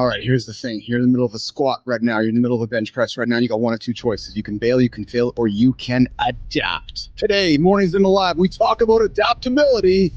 All right, here's the thing. You're in the middle of a squat right now. You're in the middle of a bench press right now. You got one of two choices. You can bail, you can fail, or you can adapt. Today, Mornings in the Lab, we talk about adaptability.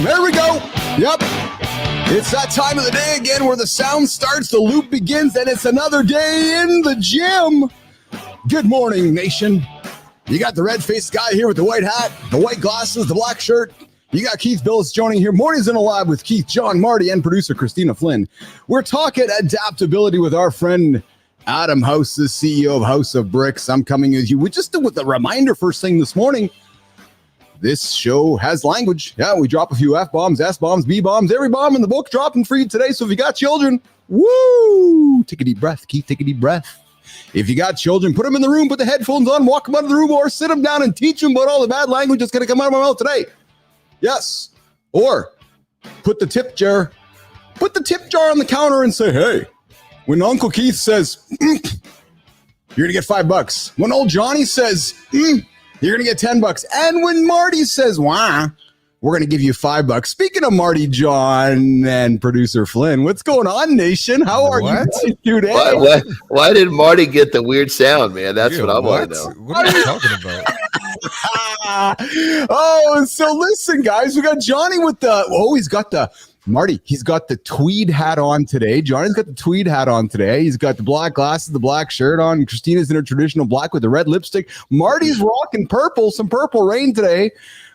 There we go. Yep. It's that time of the day again where the sound starts, the loop begins, and it's another day in the gym. Good morning, nation. You got the red-faced guy here with the white hat, the white glasses, the black shirt. You got Keith Bilous joining here. Mornings in the Lab with Keith, John, Marty, and producer Christina Flynn. We're talking adaptability with our friend Adam House, the CEO of House of Bricks. I'm coming with you. We just did with a reminder first thing this morning. This show has language. Yeah, we drop a few F-bombs, S-bombs, B-bombs, every bomb in the book dropping for you today. So if you got children, woo, take a deep breath. Keith, take a deep breath. If you got children, put them in the room, put the headphones on, walk them out of the room, or sit them down and teach them about all the bad language that's going to come out of my mouth today. Yes. Or put the tip jar on the counter and say, hey, when Uncle Keith says, you're going to get $5. When old Johnny says, you're going to get $10. And when Marty says, wah, we're going to give you $5. Speaking of Marty, John, and producer Flynn, what's going on, nation? How are you today? Why did Marty get the weird sound, man? That's what I want to know. What are you talking about? Oh, so listen, guys, we got Johnny with he's got the Marty. He's got the tweed hat on today. Johnny's got the tweed hat on today. He's got the black glasses, the black shirt on. Christina's in her traditional black with the red lipstick. Marty's rocking purple, some purple rain today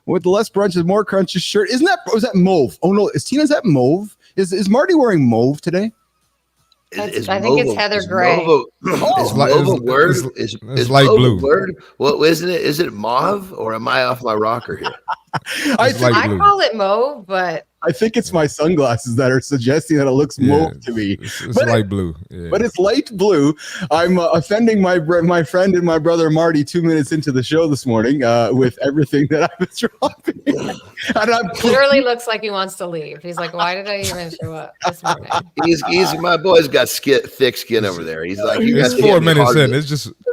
with the less brunches, more crunches shirt. Was that mauve? Oh no, is mauve? Is Marty wearing mauve today? I think it's Heather Gray. Is mauve a word? Is light blue. Word? Well, isn't it? Is it mauve, or am I off my rocker here? I call it mauve, but I think it's my sunglasses that are suggesting that it looks mauve to me. It's light blue. Yeah. But it's light blue. I'm offending my friend and my brother Marty 2 minutes into the show this morning with everything that I was dropping. And literally looks like he wants to leave. He's like, why did I even show up this morning? He's my boy's got thick skin over there. He's like, it's 4 minutes in.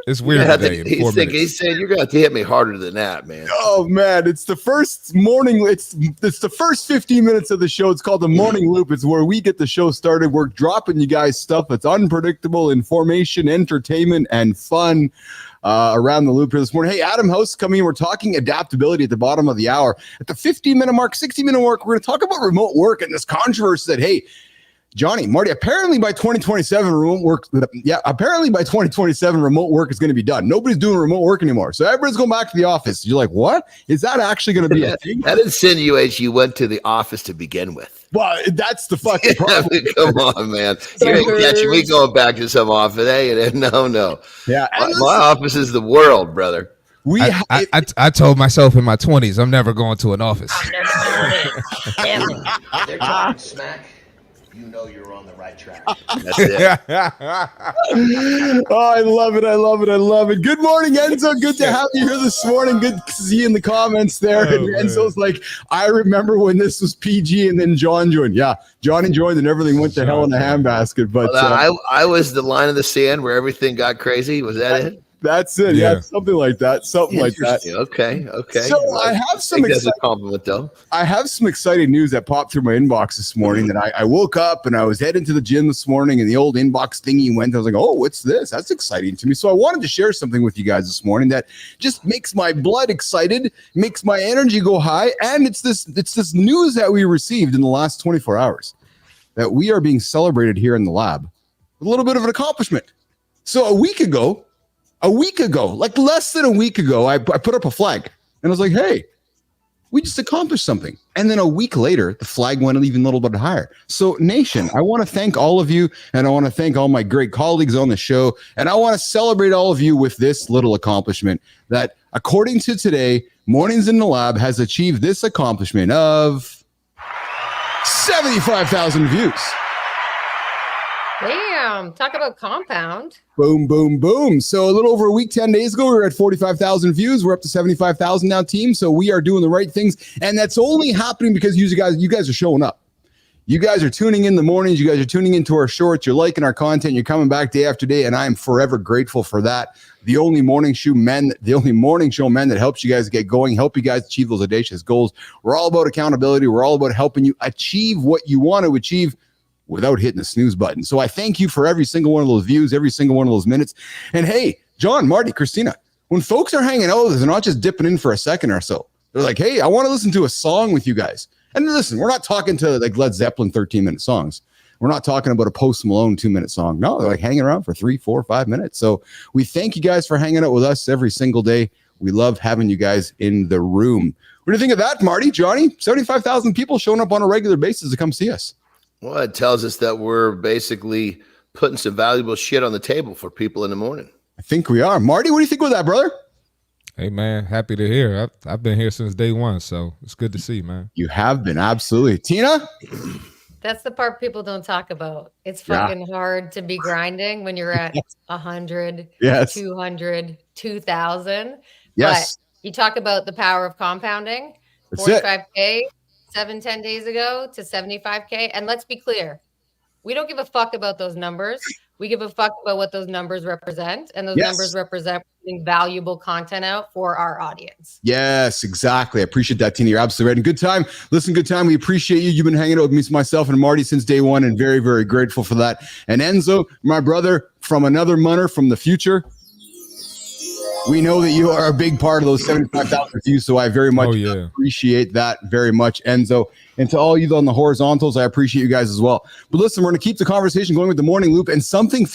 It's weird today. He's saying you're going to have to hit me harder than that, man. Oh man, it's the first morning. It's the first 15 minutes of the show. It's called the Morning Loop. It's where we get the show started. We're dropping you guys stuff that's unpredictable, information, entertainment, and fun around the loop here this morning. Hey, Adam House coming in. We're talking adaptability at the bottom of the hour. At the 15-minute mark, 60-minute mark, we're going to talk about remote work and this controversy that, hey, Johnny, Marty, apparently by 2027, remote work is going to be done. Nobody's doing remote work anymore. So everybody's going back to the office. You're like, what? Is that actually going to be a thing? That insinuates you went to the office to begin with. Well, that's the fucking problem. Come on, man. We going back to some office. Hey, no. Yeah. My office is the world, brother. I told myself in my 20s, I'm never going to an office. I'm never doing it. Damn it. They're talking smack. You know you're on the right track. That's it. Oh, I love it. Good morning, Enzo. Good to have you here this morning. Good to see you in the comments there. And Enzo's like, I remember when this was PG and then John joined. Yeah, Johnny joined and everything went to hell in a handbasket. But I was the line of the sand where everything got crazy. Was that it? That's it. Yeah, something like that. Okay. So I have some that's a compliment, though. I have some exciting news that popped through my inbox this morning. That I woke up and I was heading to the gym this morning, and the old inbox thingy went. I was like, "Oh, what's this? That's exciting to me." So I wanted to share something with you guys this morning that just makes my blood excited, makes my energy go high, and it's this news that we received in the last 24 hours that we are being celebrated here in the lab with a little bit of an accomplishment. So a week ago, like less than a week ago, I put up a flag and I was like, hey, We just accomplished something. And then a week later, the flag went even a little bit higher. So nation, I want to thank all of you, and I want to thank all my great colleagues on the show. And I want to celebrate all of you with this little accomplishment that, according to today, Mornings in the Lab has achieved this accomplishment of 75,000 views. Damn, talk about compound. Boom, boom, boom. So a little over a week, 10 days ago, we were at 45,000 views. We're up to 75,000 now, team. So we are doing the right things. And that's only happening because you guys are showing up. You guys are tuning in the mornings. You guys are tuning into our shorts. You're liking our content. You're coming back day after day. And I am forever grateful for that. The only morning show men that helps you guys get going, help you guys achieve those audacious goals. We're all about accountability. We're all about helping you achieve what you want to achieve without hitting the snooze button. So I thank you for every single one of those views, every single one of those minutes. And hey, John, Marty, Christina, when folks are hanging out with us, they're not just dipping in for a second or so. They're like, hey, I want to listen to a song with you guys. And listen, we're not talking to like Led Zeppelin 13-minute songs. We're not talking about a Post Malone 2-minute song. No, they're like hanging around for 3, 4, 5 minutes. So we thank you guys for hanging out with us every single day. We love having you guys in the room. What do you think of that, Marty, Johnny? 75,000 people showing up on a regular basis to come see us. Well, it tells us that we're basically putting some valuable shit on the table for people in the morning. I think we are. Marty, what do you think of that, brother? Hey, man, happy to hear. I've been here since day one, so it's good to see, man. You have been, absolutely. Tina? That's the part people don't talk about. It's fucking hard to be grinding when you're at 100, 200, 2,000. Yes. But you talk about the power of compounding. That's 45K 7-10 days ago to 75K. And let's be clear, we don't give a fuck about those numbers. We give a fuck about what those numbers represent. And those numbers represent putting valuable content out for our audience. Yes, exactly. I appreciate that, Tina. You're absolutely right. And good time. Listen, good time. We appreciate you. You've been hanging out with me, myself, and Marty since day one, and very, very grateful for that. And Enzo, my brother from another munner from the future, we know that you are a big part of those 75,000 views, so I very much appreciate that very much, Enzo. And to all you on the horizontals, I appreciate you guys as well. But listen, we're going to keep the conversation going with the morning loop, and something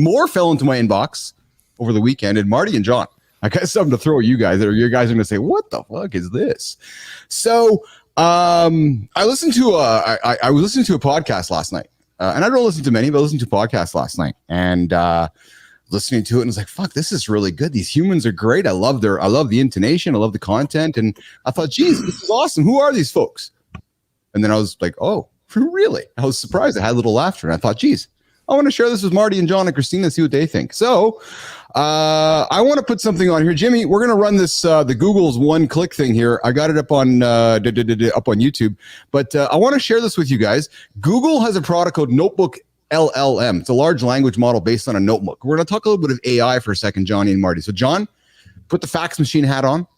more fell into my inbox over the weekend. And Marty and John, I got something to throw at you guys. You guys are going to say, "What the fuck is this?" So, I was listening to a podcast last night, and I don't listen to many, but I listened to a podcast last night, and listening to it, and it's like, fuck, this is really good. These humans are great. I love the intonation. I love the content. And I thought, geez, this is awesome. Who are these folks? And then I was like, oh, really? I was surprised. I had a little laughter. And I thought, geez, I want to share this with Marty and John and Christina and see what they think. So I want to put something on here. Jimmy, we're going to run this, the Google's one-click thing here. I got it up on YouTube. But I want to share this with you guys. Google has a product called Notebook LLM. It's a large language model based on a notebook. We're going to talk a little bit of AI for a second, Johnny and Marty. So John, put the fax machine hat on.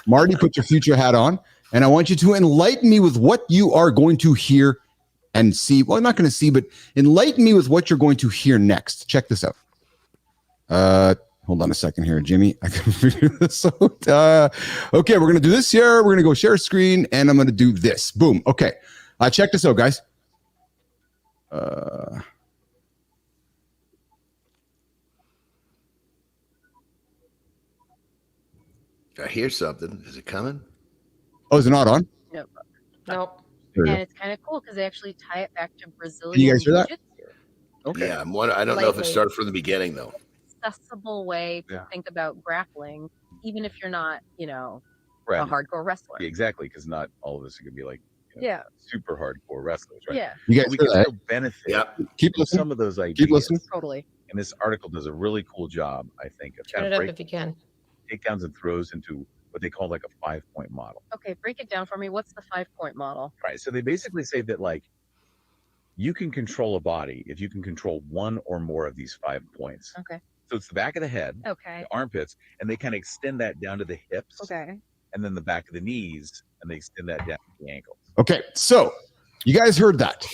Marty, put your future hat on. And I want you to enlighten me with what you are going to hear and see. Well, I'm not going to see, but enlighten me with what you're going to hear next. Check this out. Hold on a second here, Jimmy. I can figure this out. Okay, we're going to do this here. We're going to go share screen, and I'm going to do this. Boom. Okay. Check this out, guys. I hear something. Is it coming? Oh, is it not on? Nope. And it's kind of cool because they actually tie it back to Brazilian. You guys hear that? Jiu-jitsu. Okay. Yeah, I don't know if it started from the beginning though. Accessible way to think about grappling, even if you're not, a hardcore wrestler. Yeah, exactly, because not all of us are gonna be like super hardcore wrestlers, right? Yeah. You guys we can still benefit Keep from listening. some of those ideas. Keep listening. Totally. And this article does a really cool job, I think, of Turn it up if you can. takedowns and throws into what they call like a 5-point model. Okay, break it down for me. What's the 5-point model? Right. So they basically say that like you can control a body if you can control one or more of these 5 points. Okay. So it's the back of the head, Okay. the armpits, and they kind of extend that down to the hips. Okay. And then the back of the knees, and they extend that down to the ankles. Okay, so you guys heard that.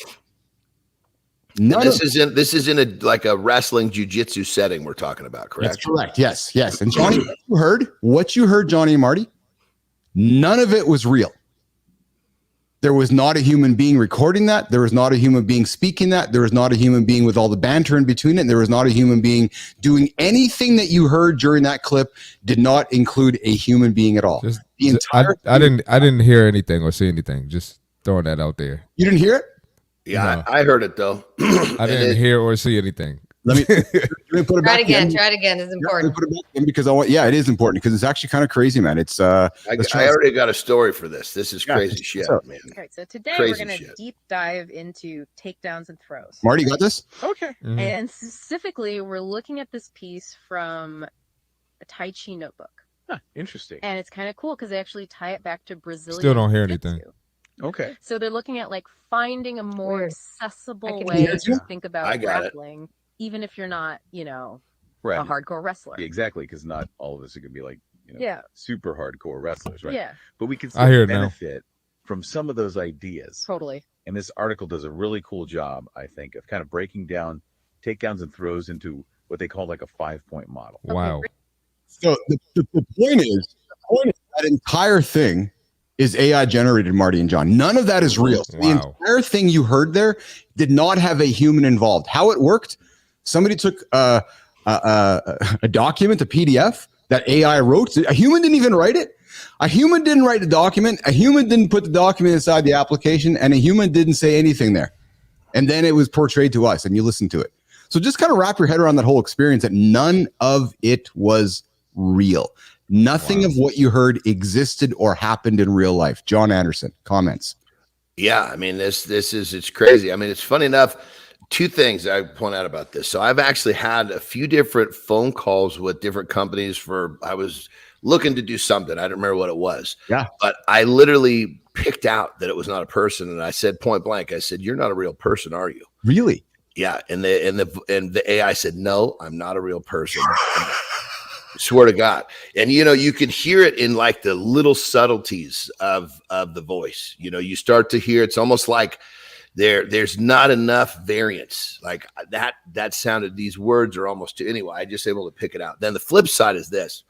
This isn't like a wrestling jiu-jitsu setting we're talking about, correct? That's correct. Yes. And Johnny, what you heard, Johnny and Marty, none of it was real. There was not a human being recording that. There was not a human being speaking that. There was not a human being with all the banter in between it. And there was not a human being doing anything that you heard during that clip did not include a human being at all. I didn't hear anything or see anything. Just throwing that out there. You didn't hear it? Yeah, No. I heard it though. I didn't hear or see anything. Let me put it Try back it again. in. Try it again. It's important. Put it back in because it is important because it's actually kind of crazy, man. It's I already got a story for this. This is crazy shit, man. All right, so today Crazy we're going to deep dive into takedowns and throws. Marty, you got this? Okay. Mhm. And specifically, we're looking at this piece from a Tai Chi notebook. Huh, interesting. And it's kind of cool because they actually tie it back to Brazilian Still don't hear jiu-jitsu. anything. Okay. So they're looking at like finding a more Weird. accessible can way hear to think about I got it. grappling, even if you're not, Right. a hardcore wrestler. Yeah, exactly, because not all of us are going to be like, Yeah. super hardcore wrestlers, right? Yeah, But we can I hear still it now. benefit from some of those ideas. totally. And this article does a really cool job, I think, of kind of breaking down takedowns and throws into what they call like a 5-point model. Wow. So the point is that entire thing is AI generated, Marty and John. None of that is real. Wow. The entire thing you heard there did not have a human involved. How it worked, somebody took a document, a PDF that AI wrote. A human didn't even write it. A human didn't write the document. A human didn't put the document inside the application, and a human didn't say anything there. And then it was portrayed to us, and you listened to it. So just kind of wrap your head around that whole experience that none of it was real. Nothing of what you heard existed or happened in real life. Jon Andersen, comments. Yeah, I mean, it's crazy. I mean, it's funny enough. Two things I point out about this. So I've actually had a few different phone calls with different companies I was looking to do something. I don't remember what it was. Yeah. But I literally picked out that it was not a person. And I said point blank, I said, "You're not a real person, are you?" Really? Yeah. And the AI said, "No, I'm not a real person." Swear to God. And, you can hear it in like the little subtleties of the voice. You start to hear, it's almost like there's not enough variance. Like that sounded, these words are almost too, anyway, I just able to pick it out. Then the flip side is this.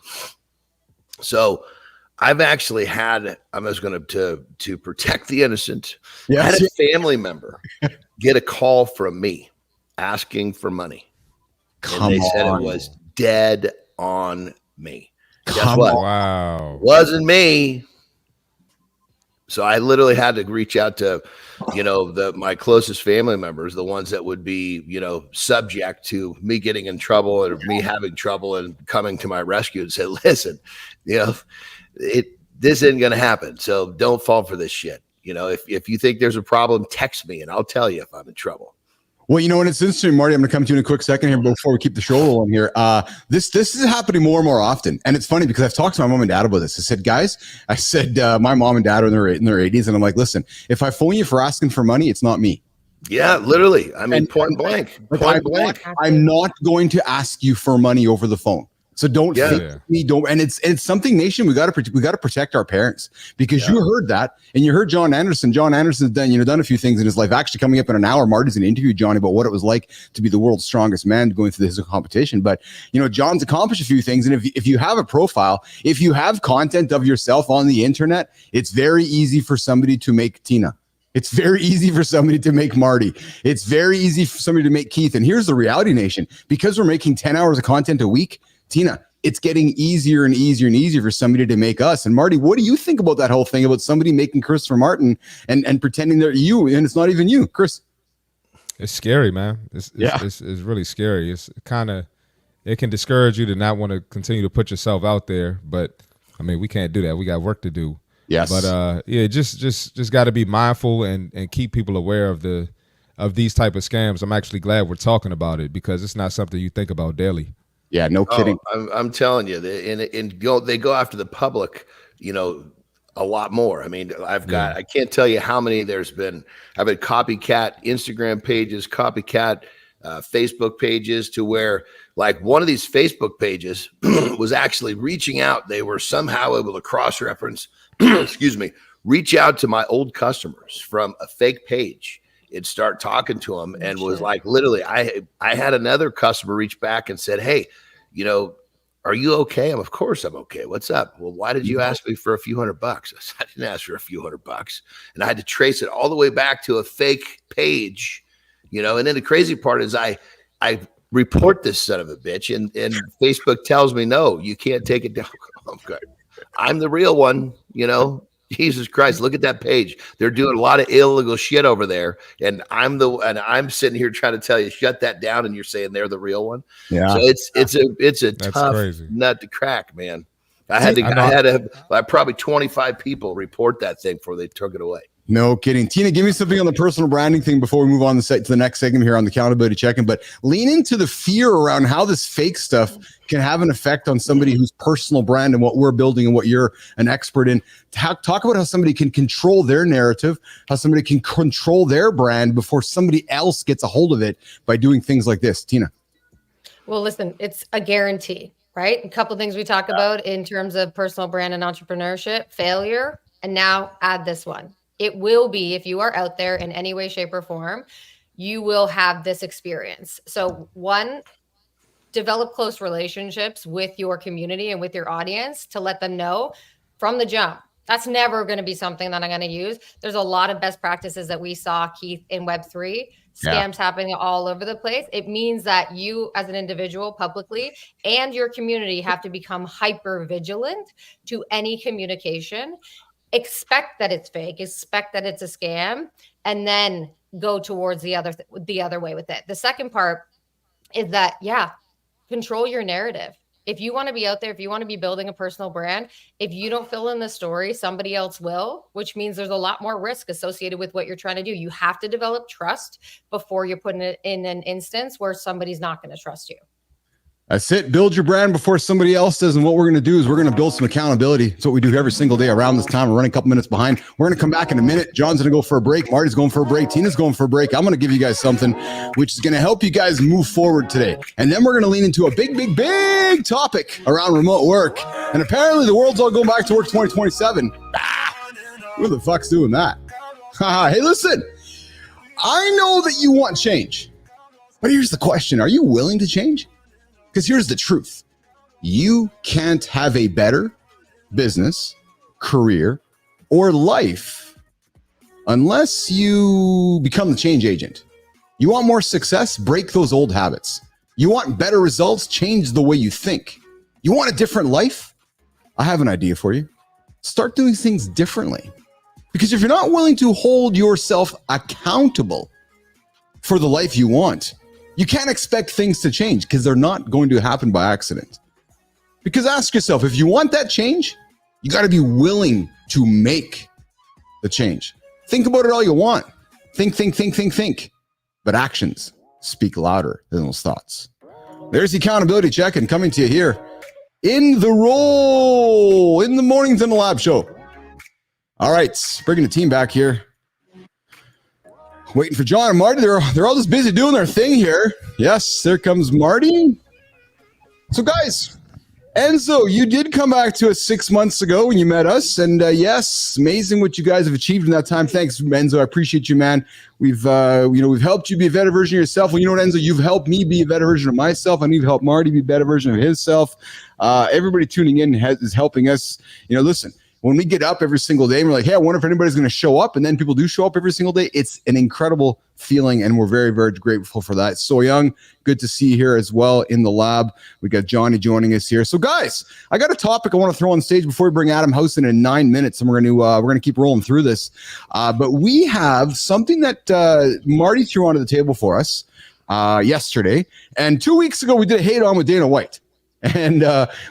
So I've actually had, I was going to protect the innocent. Yes. I had a family member get a call from me asking for money. And they said it was dead on me. Guess what? Wow. Wasn't me. So I literally had to reach out to, my closest family members, the ones that would be, subject to me getting in trouble or me having trouble and coming to my rescue and say, "Listen, this isn't going to happen. So don't fall for this shit. If you think there's a problem, text me and I'll tell you if I'm in trouble." Well, and it's interesting, Marty. I'm going to come to you in a quick second here before we keep the show rolling here. This is happening more and more often, and it's funny because I've talked to my mom and dad about this. I said, guys, my mom and dad are in their 80s, and I'm like, listen, if I phone you for asking for money, it's not me. Yeah, literally. I mean, point blank. I'm not going to ask you for money over the phone. So don't think me. Don't. And it's something, nation. We got to protect our parents because you heard that, and you heard Jon Andersen. Jon Andersen's done a few things in his life. Actually, coming up in an hour, Marty's going to interview Johnny about what it was like to be the world's strongest man going through this competition. But John's accomplished a few things, and if you have a profile, if you have content of yourself on the internet, it's very easy for somebody to make Tina. It's very easy for somebody to make Marty. It's very easy for somebody to make Keith. And here's the reality, nation: because we're making 10 hours of content a week, Tina, it's getting easier and easier and easier for somebody to make us. And Marty, what do you think about that whole thing about somebody making Christopher Martin and pretending they're you and it's not even you, Chris? It's scary, man. It's really scary. It's it can discourage you to not want to continue to put yourself out there. But I mean, we can't do that. We got work to do. Yes. But just got to be mindful and keep people aware of these type of scams. I'm actually glad we're talking about it because it's not something you think about daily. Yeah, no kidding. I'm telling you, they go after the public, a lot more. I mean, I can't tell you how many there's been. I've had copycat Instagram pages, copycat Facebook pages, to where like one of these Facebook pages was actually reaching out. They were somehow able to cross-reference, reach out to my old customers from a fake page and start talking to them, and was like, literally, I had another customer reach back and said, "Hey, Are you okay? Of course I'm okay. What's up? Well, why did you ask me for a few $100? I said, I didn't ask for a few $100. And I had to trace it all the way back to a fake page, you know. And then the crazy part is I report this son of a bitch, and Facebook tells me, no, you can't take it down. Okay. I'm the real one, you know. Jesus Christ, look at that page. They're doing a lot of illegal shit over there. And I'm sitting here trying to tell you, shut that down. And you're saying they're the real one. Yeah. So it's a tough nut to crack, man. I had probably 25 people report that thing before they took it away. No kidding. Tina, give me something on the personal branding thing before we move on to the next segment here on the accountability check-in. But lean into the fear around how this fake stuff can have an effect on somebody who's personal brand and what we're building and what you're an expert in. Talk about how somebody can control their narrative, how somebody can control their brand before somebody else gets a hold of it by doing things like this. Tina. Well, listen, it's a guarantee, right? A couple of things we talk about in terms of personal brand and entrepreneurship, failure, and now add this one. It will be, if you are out there in any way, shape, or form, you will have this experience. So one, develop close relationships with your community and with your audience to let them know from the jump. That's never going to be something that I'm going to use. There's a lot of best practices that we saw, Keith, in Web3. Scams happening all over the place. It means that you as an individual publicly and your community have to become hyper vigilant to any communication. Expect that it's fake, expect that it's a scam, and then go towards the other way with it. The second part is that, control your narrative. If you want to be out there, if you want to be building a personal brand, if you don't fill in the story, somebody else will, which means there's a lot more risk associated with what you're trying to do. You have to develop trust before you're putting it in an instance where somebody's not going to trust you. That's it. Build your brand before somebody else does. And what we're going to do is we're going to build some accountability. It's what we do every single day around this time. We're running a couple minutes behind. We're going to come back in a minute. John's going to go for a break. Marty's going for a break. Tina's going for a break. I'm going to give you guys something which is going to help you guys move forward today. And then we're going to lean into a big topic around remote work. And apparently the world's all going back to work 2027. Who the fuck's doing that? Hey, listen, I know that you want change, but here's the question. Are you willing to change? Because here's the truth. You can't have a better business, career, or life unless you become the change agent. You want more success? Break those old habits. You want better results? Change the way you think. You want a different life? I have an idea for you. Start doing things differently. Because if you're not willing to hold yourself accountable for the life you want, you can't expect things to change because they're not going to happen by accident. Because ask yourself, if you want that change, you got to be willing to make the change. Think about it all you want. Think. But actions speak louder than those thoughts. There's the accountability check and coming to you here in the role in the Mornings in the Lab show. All right, bringing the team back here. Waiting for John and Marty. They're all just busy doing their thing here. Yes, there comes Marty. So guys, Enzo, you did come back to us 6 months ago when you met us. And yes, amazing what you guys have achieved in that time. Thanks, Enzo. I appreciate you, man. We've helped you be a better version of yourself. Well, you know what, Enzo? You've helped me be a better version of myself. And you've helped Marty be a better version of himself. Everybody tuning in is helping us. Listen. When we get up every single day and we're like, hey, I wonder if anybody's going to show up. And then people do show up every single day. It's an incredible feeling. And we're very, very grateful for that. So Young, good to see you here as well in the lab. We got Johnny joining us here. So guys, I got a topic I want to throw on stage before we bring Adam Housen in 9 minutes. And we're going to keep rolling through this. But we have something that Marty threw onto the table for us yesterday. And 2 weeks ago, we did a hate on with Dana White. And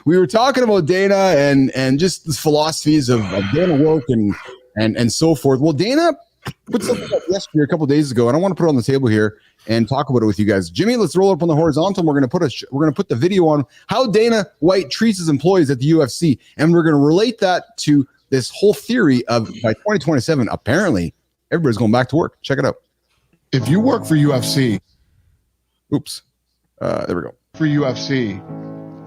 we were talking about Dana and just the philosophies of Dana work and so forth. Well, Dana put something up yesterday, a couple of days ago, and I want to put it on the table here and talk about it with you guys. Jimmy, let's roll up on the horizontal. We're going to put the video on how Dana White treats his employees at the UFC, and we're going to relate that to this whole theory of by 2027, apparently everybody's going back to work. Check it out. If you work for UFC, there we go. For UFC.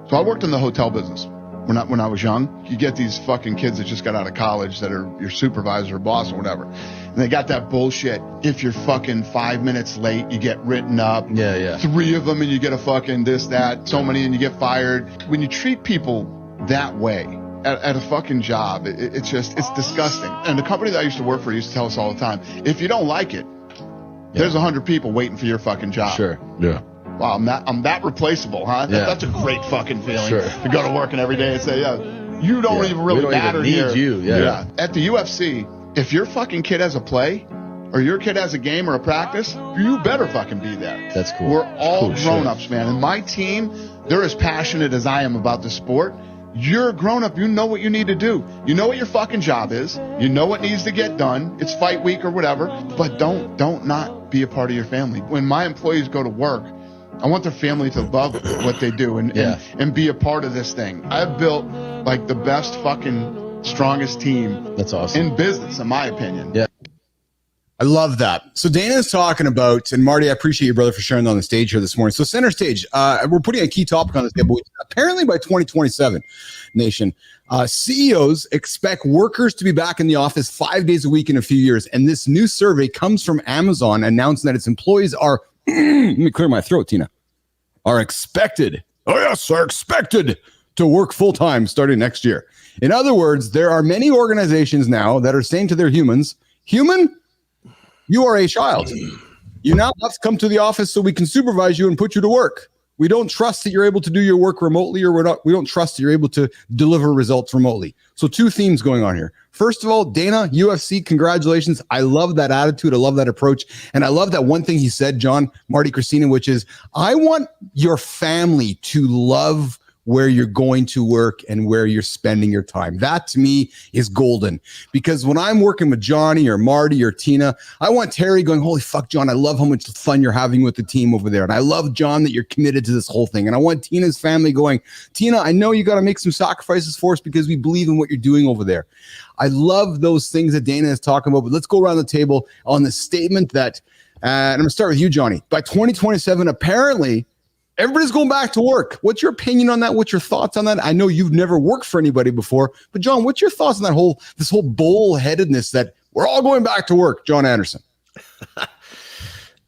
So I worked in the hotel business. when I was young, you get these fucking kids that just got out of college that are your supervisor or boss or whatever. And they got that bullshit. If you're fucking 5 minutes late, you get written up. Yeah. 3 of them and you get a fucking this, that, so many and you get fired. When you treat people that way at a fucking job, it's disgusting. And the company that I used to work for used to tell us all the time, if you don't like it, there's 100 people waiting for your fucking job. Sure. Yeah. Wow, I'm that replaceable, huh? Yeah. That's a great fucking feeling. Sure. To go to work and every day and say, you don't even really matter even need here. you. Yeah. At the UFC, if your fucking kid has a play or your kid has a game or a practice, you better fucking be there. That's cool. We're all cool grown-ups, man. And my team, they're as passionate as I am about the sport. You're a grown-up. You know what you need to do. You know what your fucking job is. You know what needs to get done. It's fight week or whatever. But don't not be a part of your family. When my employees go to work, I want their family to love what they do and be a part of this thing. I've built like the best fucking strongest team. That's awesome. In business, in my opinion. Yeah. I love that. So Dana's talking about, and Marty, I appreciate you, brother, for sharing on the stage here this morning. So center stage, we're putting a key topic on this table. Apparently by 2027, nation, CEOs expect workers to be back in the office 5 days a week in a few years. And this new survey comes from Amazon announcing that its employees are, let me clear my throat, Tina, are expected to work full-time starting next year. In other words, there are many organizations now that are saying to their humans, human, you are a child. You now have to come to the office so we can supervise you and put you to work. We don't trust that you're able to do your work remotely, or we don't trust that you're able to deliver results remotely. So 2 themes going on here. First of all, Dana, UFC, congratulations. I love that attitude. I love that approach. And I love that one thing he said, John, Marty, Christina, which is, I want your family to love where you're going to work and where you're spending your time. That to me is golden, because when I'm working with Johnny or Marty or Tina, I want Terry going, holy fuck, John, I love how much fun you're having with the team over there. And I love, John, that you're committed to this whole thing. And I want Tina's family going, Tina, I know you got to make some sacrifices for us because we believe in what you're doing over there. I love those things that Dana is talking about, but let's go around the table on the statement that, and I'm going to start with you, Johnny. By 2027, apparently, everybody's going back to work. What's your opinion on that? What's your thoughts on that? I know you've never worked for anybody before, but John, what's your thoughts on that this whole bullheadedness that we're all going back to work? Jon Andersen.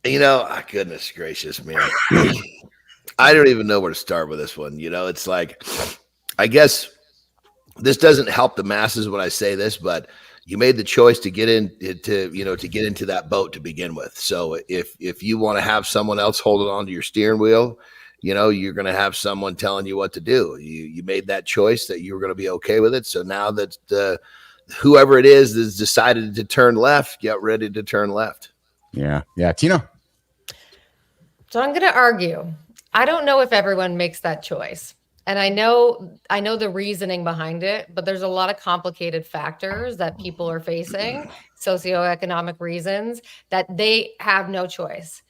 Goodness gracious, man. I don't even know where to start with this one. It's like, I guess this doesn't help the masses when I say this, but you made the choice to get into that boat to begin with. So if you want to have someone else holding on to your steering wheel, you're going to have someone telling you what to do. You made that choice that you were going to be okay with it. So now that whoever it is that's decided to turn left, get ready to turn left. Yeah. Tina. So I'm going to argue. I don't know if everyone makes that choice. And I know the reasoning behind it, but there's a lot of complicated factors that people are facing, socioeconomic reasons, that they have no choice.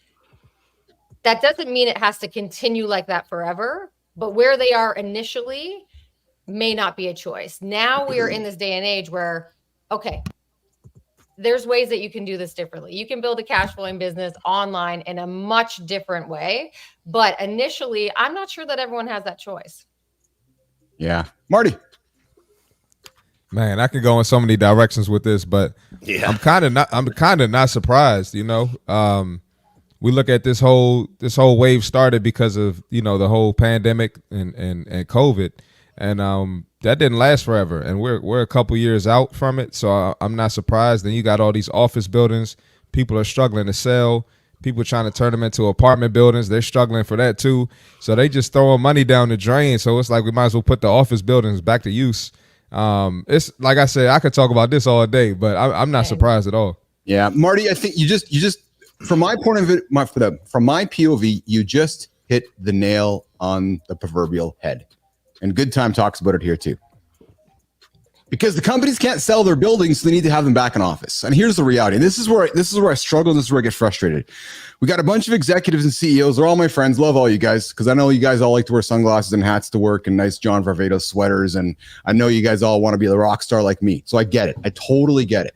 That doesn't mean it has to continue like that forever, but where they are initially may not be a choice. Now we are in this day and age where, okay, there's ways that you can do this differently. You can build a cash flowing business online in a much different way. But initially, I'm not sure that everyone has that choice. Yeah. Marty. Man, I could go in so many directions with this, but yeah. I'm kind of not surprised, We look at this whole wave started because of, the whole pandemic and COVID. And that didn't last forever, and we're a couple years out from it, so I'm not surprised. Then you got all these office buildings, people are struggling to sell, people trying to turn them into apartment buildings, they're struggling for that too. So they just throwing money down the drain. So it's like we might as well put the office buildings back to use. It's like I said, I could talk about this all day, but I'm not surprised at all. Yeah, Marty, I think you just from my point of view, from my POV, you just hit the nail on the proverbial head. And Good Time talks about it here too. Because the companies can't sell their buildings, so they need to have them back in office. And here's the reality. And this is where I struggle, and this is where I get frustrated. We got a bunch of executives and CEOs. They're all my friends. Love all you guys, because I know you guys all like to wear sunglasses and hats to work and nice John Varvatos sweaters. And I know you guys all want to be the rock star like me. So I get it. I totally get it.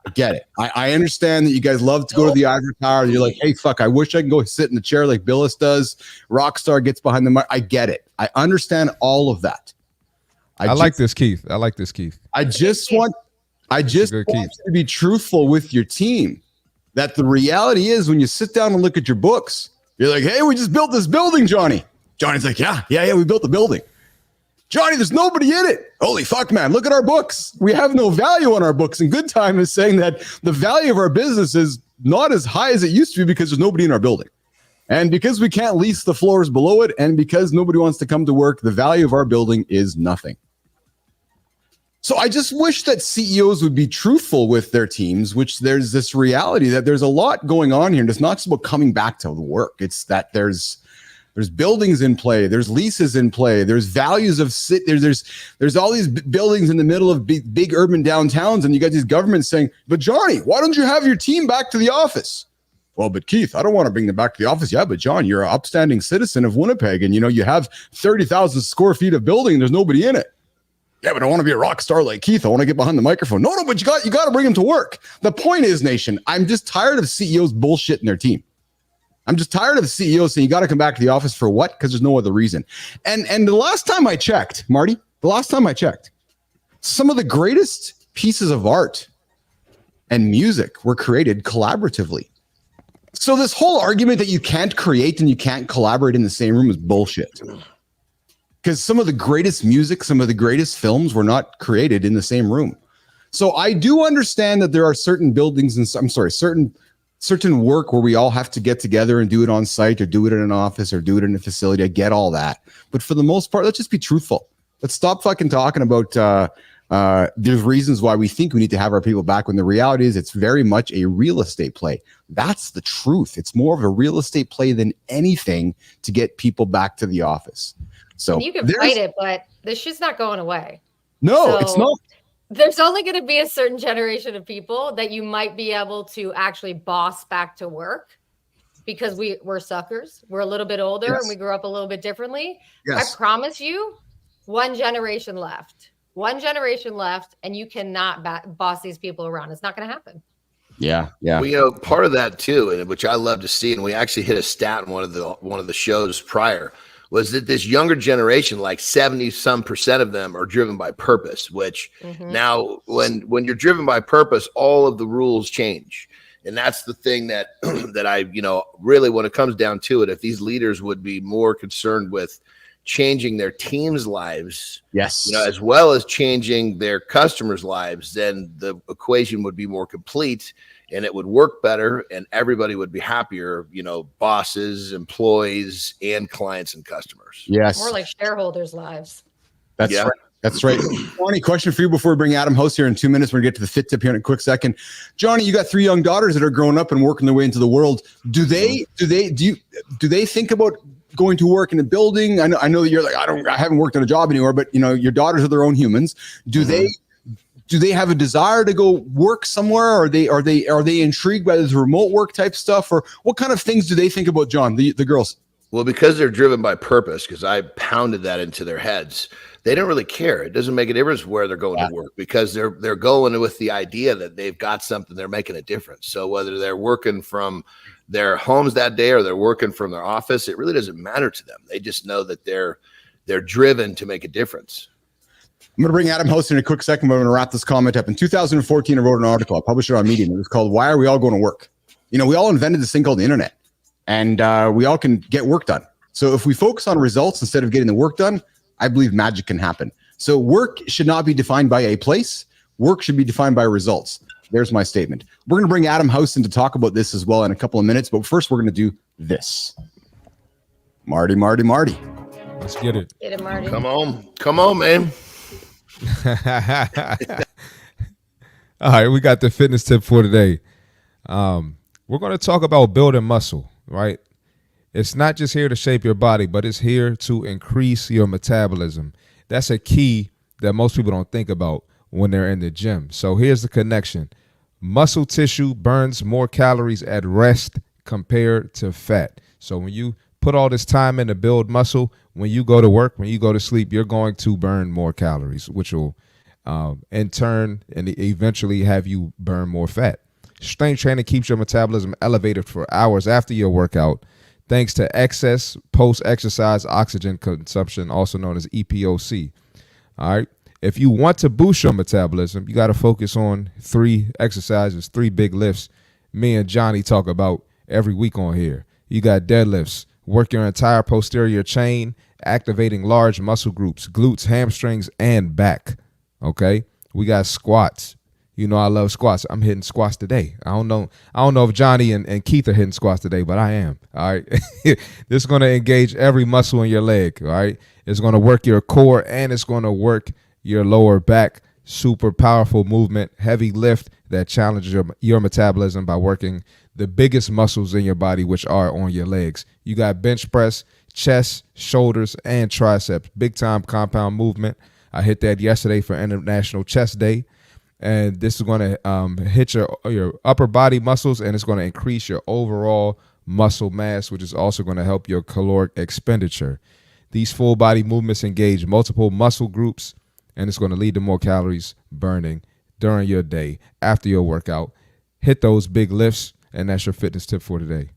I get it. I understand that you guys love to go to the ivory tower. You're like, hey, fuck, I wish I could go sit in the chair like Bilous does. Rockstar gets behind the mic. I get it. I understand all of that. I like this, Keith. I just want you to be truthful with your team. That the reality is when you sit down and look at your books, you're like, hey, we just built this building, Johnny. Johnny's like, yeah, we built the building. Johnny, there's nobody in it. Holy fuck, man. Look at our books. We have no value on our books. And Good Time is saying that the value of our business is not as high as it used to be because there's nobody in our building. And because we can't lease the floors below it, and because nobody wants to come to work, the value of our building is nothing. So I just wish that CEOs would be truthful with their teams, which there's this reality that there's a lot going on here. And it's not just about coming back to the work. It's that there's buildings in play, there's leases in play, there's values of there's all these buildings in the middle of big urban downtowns, and you got these governments saying, but Johnny, why don't you have your team back to the office? Well, but Keith, I don't want to bring them back to the office. Yeah, but John, you're an upstanding citizen of Winnipeg, and you have 30,000 square feet of building, and there's nobody in it. Yeah, but I want to be a rock star like Keith. I want to get behind the microphone. No, but you got to bring them to work. The point is, nation, I'm just tired of CEOs bullshitting their team. I'm just tired of the CEO saying you got to come back to the office for what? Because there's no other reason. And the last time I checked, Marty, some of the greatest pieces of art and music were created collaboratively. So this whole argument that you can't create and you can't collaborate in the same room is bullshit. Because some of the greatest music, some of the greatest films were not created in the same room. So I do understand that there are certain buildings and certain work where we all have to get together and do it on site or do it in an office or do it in a facility. I get all that. But for the most part, let's just be truthful. Let's stop fucking talking about there's reasons why we think we need to have our people back when the reality is it's very much a real estate play. That's the truth. It's more of a real estate play than anything to get people back to the office. So and you can fight it, but this shit's not going away. No, it's not. There's only going to be a certain generation of people that you might be able to actually boss back to work because we're suckers. We're a little bit older and we grew up a little bit differently. Yes. I promise you, one generation left, and you cannot boss these people around. It's not going to happen. Yeah. Well, part of that too, and which I love to see, and we actually hit a stat in one of the shows prior, was that this younger generation, like 70% of them are driven by purpose, which now when you're driven by purpose, all of the rules change. And that's the thing that I, really, when it comes down to it, if these leaders would be more concerned with changing their team's lives, as well as changing their customers' lives, then the equation would be more complete and it would work better and everybody would be happier, bosses, employees, and clients and customers. Yes. More like shareholders' lives. That's right. That's right. Johnny, question for you before we bring Adam host here in 2 minutes. We're gonna get to the fit tip here in a quick second. Johnny, you got 3 young daughters that are growing up and working their way into the world. Do they think about going to work in a building? I know that you're like, I haven't worked in a job anywhere, but your daughters are their own humans. Do they have a desire to go work somewhere? Are they intrigued by this remote work type stuff, or what kind of things do they think about, John, the girls? Well, because they're driven by purpose, because I pounded that into their heads, they don't really care. It doesn't make a difference where they're going to work because they're going with the idea that they've got something, they're making a difference. So whether they're working from their homes that day or they're working from their office, it really doesn't matter to them. They just know that they're driven to make a difference. I'm going to bring Adam host in a quick second, but I'm going to wrap this comment up. In 2014, I wrote an article. I published it on Medium. It was called "Why Are We All Going to Work?" We all invented this thing called the internet, and we all can get work done. So if we focus on results instead of getting the work done, I believe magic can happen. So work should not be defined by a place. Work should be defined by results. There's my statement. We're going to bring Adam host in to talk about this as well in a couple of minutes, but first we're going to do this. Marty. Let's get it. Get it, Marty. Come on, man. All right, we got the fitness tip for today. We're going to talk about building muscle, right? It's not just here to shape your body, but it's here to increase your metabolism. That's a key that most people don't think about when they're in the gym. So here's the connection. Muscle tissue burns more calories at rest compared to fat. So when you put all this time in to build muscle, when you go to work, when you go to sleep, you're going to burn more calories, which will in turn, and eventually have you burn more fat. Strength training keeps your metabolism elevated for hours after your workout, thanks to excess post-exercise oxygen consumption, also known as EPOC. All right. If you want to boost your metabolism, you got to focus on 3 exercises, 3 big lifts me and Johnny talk about every week on here. You got deadlifts, work your entire posterior chain, activating large muscle groups, glutes, hamstrings, and back. Okay. We got squats. You know I love squats. I'm hitting squats today. I don't know if Johnny and Keith are hitting squats today, but I am. All right. This is going to engage every muscle in your leg. All right. It's going to work your core and it's going to work your lower back. Super powerful movement, heavy lift that challenges your metabolism by working the biggest muscles in your body, which are on your legs. You got bench press, chest, shoulders, and triceps. Big time compound movement. I hit that yesterday for International Chest Day. And this is going to hit your upper body muscles, and it's going to increase your overall muscle mass, which is also going to help your caloric expenditure. These full body movements engage multiple muscle groups, and it's going to lead to more calories burning during your day after your workout. Hit those big lifts, and that's your fitness tip for today.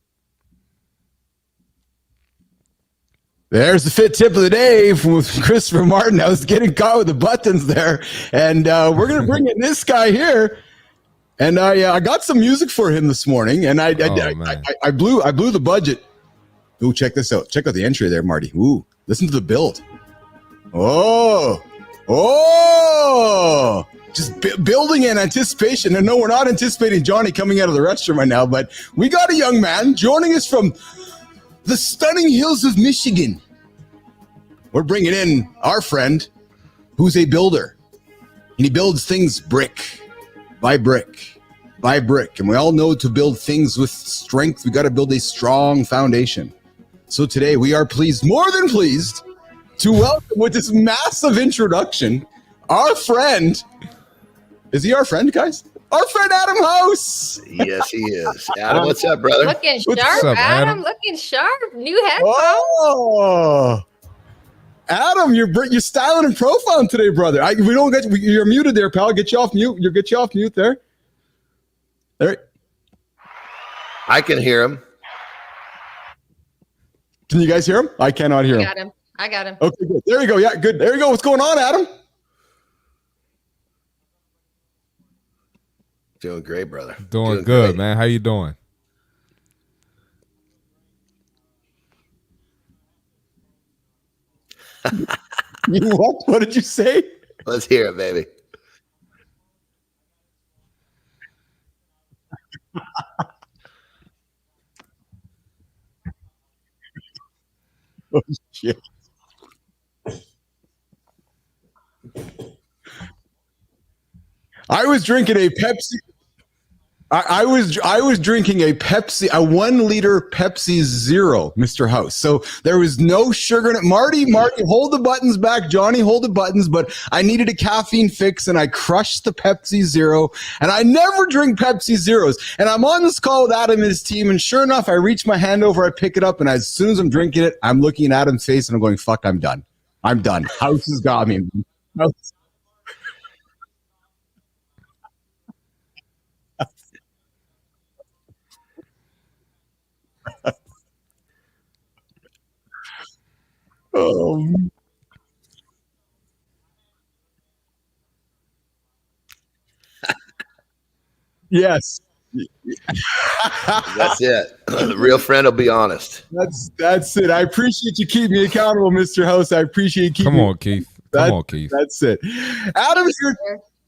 There's the fit tip of the day from Christopher Martin. I was getting caught with the buttons there. And we're going to bring in this guy here. And I got some music for him this morning. And I blew the budget. Ooh, check this out. Check out the entry there, Marty. Ooh, listen to the build. Oh, just building in anticipation. And no, we're not anticipating Johnny coming out of the restroom right now. But we got a young man joining us from the stunning hills of Michigan. We're bringing in our friend who's a builder. And he builds things brick by brick by brick. And we all know to build things with strength, we got to build a strong foundation. So today we are pleased, more than pleased, to welcome with this massive introduction, our friend. Is he our friend, guys? Our friend Adam House. Yes, he is. Adam, what's up, brother? Looking sharp, up, Adam. Looking sharp. New headphones. Oh, Adam, you're styling and profiling today, brother. You're muted there, pal. Get you off mute. Get you off mute there. There. I can hear him. Can you guys hear him? I cannot hear him. I got him. Okay, good. There you go. Yeah, good. There you go. What's going on, Adam? Doing great, brother. Doing good, man. How you doing? What? What did you say? Let's hear it, baby. Oh, shit. I was drinking a Pepsi. I was drinking a Pepsi, a 1 liter Pepsi Zero, Mr. House. So there was no sugar in it. Marty, hold the buttons back. Johnny, hold the buttons. But I needed a caffeine fix, and I crushed the Pepsi Zero. And I never drink Pepsi Zeros. And I'm on this call with Adam and his team. And sure enough, I reach my hand over, I pick it up, and as soon as I'm drinking it, I'm looking at Adam's face, and I'm going, "Fuck, I'm done. I'm done. House has got me." Yes. That's it. The real friend will be honest. That's it. I appreciate you keeping me accountable, Mr. House. I appreciate you keeping Come on, Keith. That's it.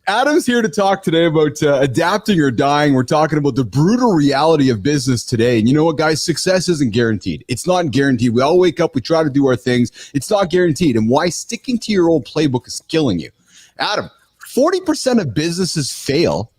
Adam's here to talk today about adapting or dying. We're talking about the brutal reality of business today. And you know what, guys? Success isn't guaranteed. It's not guaranteed. We all wake up, we try to do our things. It's not guaranteed. And why sticking to your old playbook is killing you. Adam, 40% of businesses fail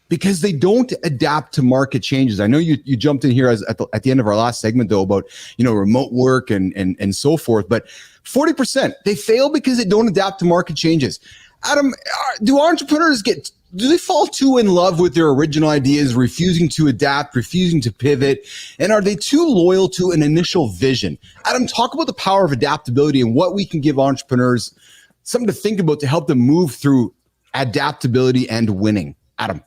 because they don't adapt to market changes. I know you jumped in here at the end of our last segment, though, about remote work and so forth. But 40%, they fail because they don't adapt to market changes. Adam, do entrepreneurs do they fall too in love with their original ideas, refusing to adapt, refusing to pivot? And are they too loyal to an initial vision? Adam, talk about the power of adaptability and what we can give entrepreneurs something to think about to help them move through adaptability and winning? Adam.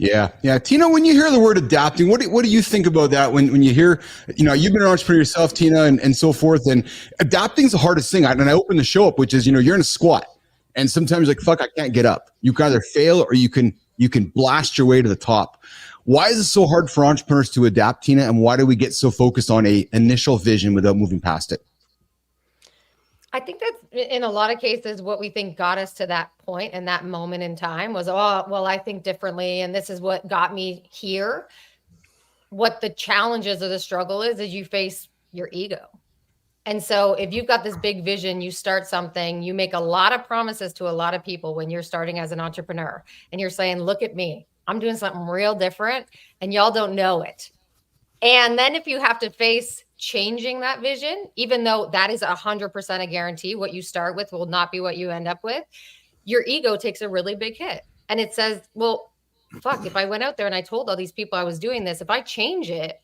Yeah. Tina, when you hear the word adapting, what do you think about that when you hear, you've been an entrepreneur yourself, Tina, and so forth, and adapting is the hardest thing. And I open the show up, which is, you're in a squat and sometimes like, fuck, I can't get up. You can either fail or you can blast your way to the top. Why is it so hard for entrepreneurs to adapt, Tina? And why do we get so focused on a initial vision without moving past it? I think that's in a lot of cases what we think got us to that point and that moment in time was, oh, well, I think differently. And this is what got me here. What the challenges of the struggle is you face your ego. And so if you've got this big vision, you start something, you make a lot of promises to a lot of people when you're starting as an entrepreneur and you're saying, look at me, I'm doing something real different and y'all don't know it. And then if you have to face changing that vision, even though that is 100% a guarantee, what you start with will not be what you end up with, your ego takes a really big hit. And it says, well, fuck, if I went out there and I told all these people I was doing this, if I change it,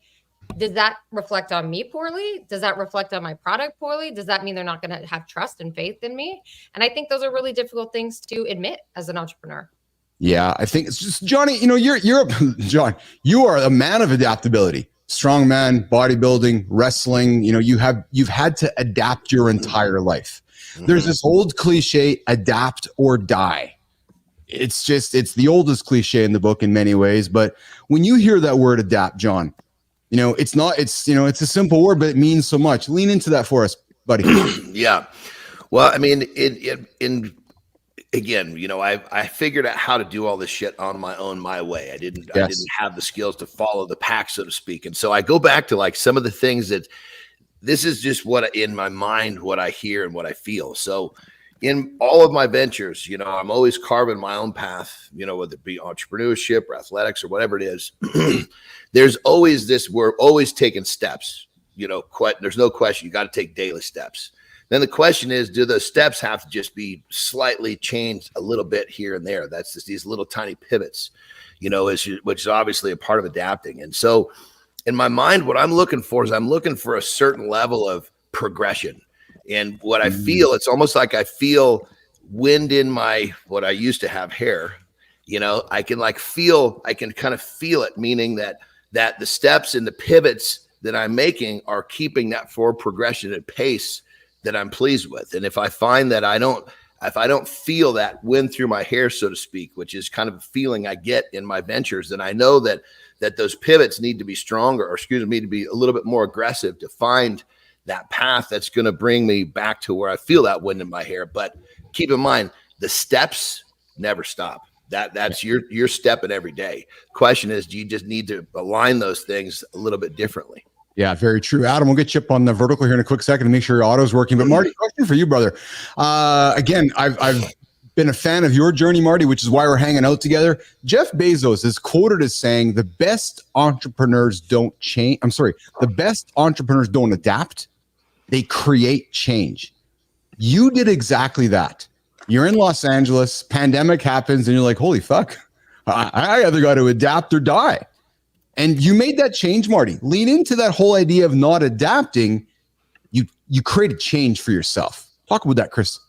does that reflect on me poorly? Does that reflect on my product poorly? Does that mean they're not going to have trust and faith in me? And I think those are really difficult things to admit as an entrepreneur. Yeah, I think it's just, Johnny, John, you are a man of adaptability. Strong man, bodybuilding, wrestling, you've had to adapt your entire life. There's this old cliche, adapt or die. It's the oldest cliche in the book in many ways. But when you hear that word adapt, John, it's a simple word, but it means so much. Lean into that for us, buddy. Yeah. Well, I mean, again, I figured out how to do all this shit on my own, my way. I didn't have the skills to follow the pack, so to speak. And so I go back to like some of the things that this is just what in my mind, what I hear and what I feel. So in all of my ventures, I'm always carving my own path, whether it be entrepreneurship or athletics or whatever it is. There's always this, we're always taking steps, there's no question. You got to take daily steps. Then the question is, do those steps have to just be slightly changed a little bit here and there? That's just these little tiny pivots, which is obviously a part of adapting. And so in my mind, what I'm looking for is I'm looking for a certain level of progression. And what I feel, it's almost like I feel wind in what I used to have hair, I can kind of feel it, meaning that the steps and the pivots that I'm making are keeping that forward progression at pace that I'm pleased with. And if I find that if I don't feel that wind through my hair, so to speak, which is kind of a feeling I get in my ventures, then I know that those pivots need to be stronger, or need to be a little bit more aggressive to find that path that's going to bring me back to where I feel that wind in my hair. But keep in mind, the steps never stop. That's you're stepping every day. Question is, do you just need to align those things a little bit differently? Yeah, very true. Adam, we'll get you up on the vertical here in a quick second to make sure your auto's working. But Marty, question for you, brother. Again, I've been a fan of your journey, Marty, which is why we're hanging out together. Jeff Bezos is quoted as saying, the best entrepreneurs don't change. The best entrepreneurs don't adapt. They create change. You did exactly that. You're in Los Angeles, pandemic happens, and you're like, holy fuck, I either got to adapt or die. And you made that change, Marty. Lean into that whole idea of not adapting. You created change for yourself. Talk about that, Chris.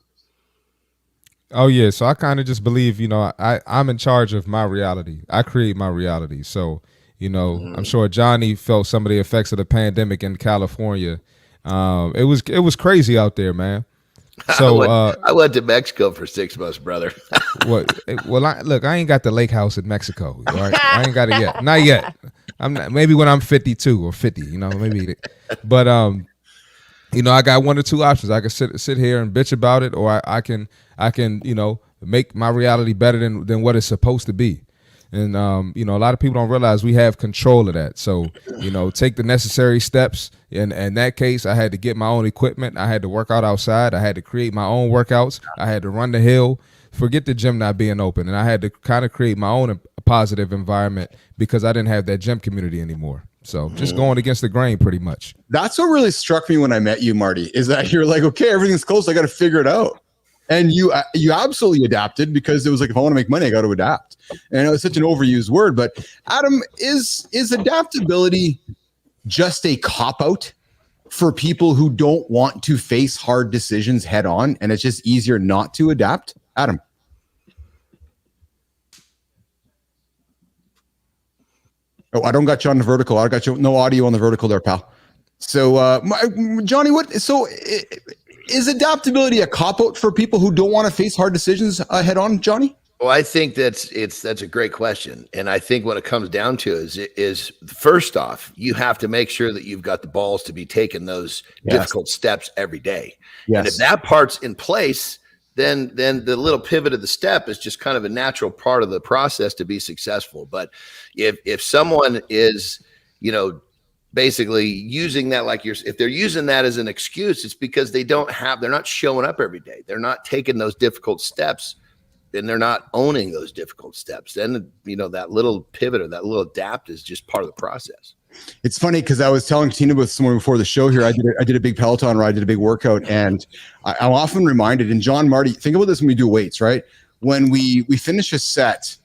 Oh, yeah. So I kind of just believe, I'm in charge of my reality. I create my reality. So, I'm sure Johnny felt some of the effects of the pandemic in California. It was crazy out there, man. So I went to Mexico for 6 months, brother. Well, I ain't got the lake house in Mexico. Right? I ain't got it yet. Not yet. I'm not, maybe when I'm 52 or 50, maybe. But I got one or two options. I can sit here and bitch about it, or I can make my reality better than what it's supposed to be. And a lot of people don't realize we have control of that. So take the necessary steps. And in that case, I had to get my own equipment. I had to work out outside. I had to create my own workouts. I had to run the hill. Forget the gym not being open. And I had to kind of create my own positive environment because I didn't have that gym community anymore. So just going against the grain pretty much. That's what really struck me when I met you, Marty, is that you're like, okay, everything's close. I got to figure it out. And you absolutely adapted, because it was like, if I want to make money, I got to adapt. And it was such an overused word. But Adam, is adaptability just a cop-out for people who don't want to face hard decisions head on, and it's just easier not to adapt? Adam. Oh, I don't got you on the vertical. I got you no audio on the vertical there, pal. So, Johnny, is adaptability a cop-out for people who don't want to face hard decisions head on, Johnny? Well, I think that's a great question. And I think what it comes down to is first off, you have to make sure that you've got the balls to be taking those difficult steps every day. Yes. And if that part's in place, then the little pivot of the step is just kind of a natural part of the process to be successful. But if someone is, basically using that if they're using that as an excuse, it's because they're not showing up every day. They're not taking those difficult steps, and they're not owning those difficult steps. Then, that little pivot or that little adapt is just part of the process. It's funny because I was telling Tina with someone before the show here, I did a big Peloton ride, I did a big workout, and I'm often reminded, and John, Marty, think about this when we do weights, right? When we finish a set,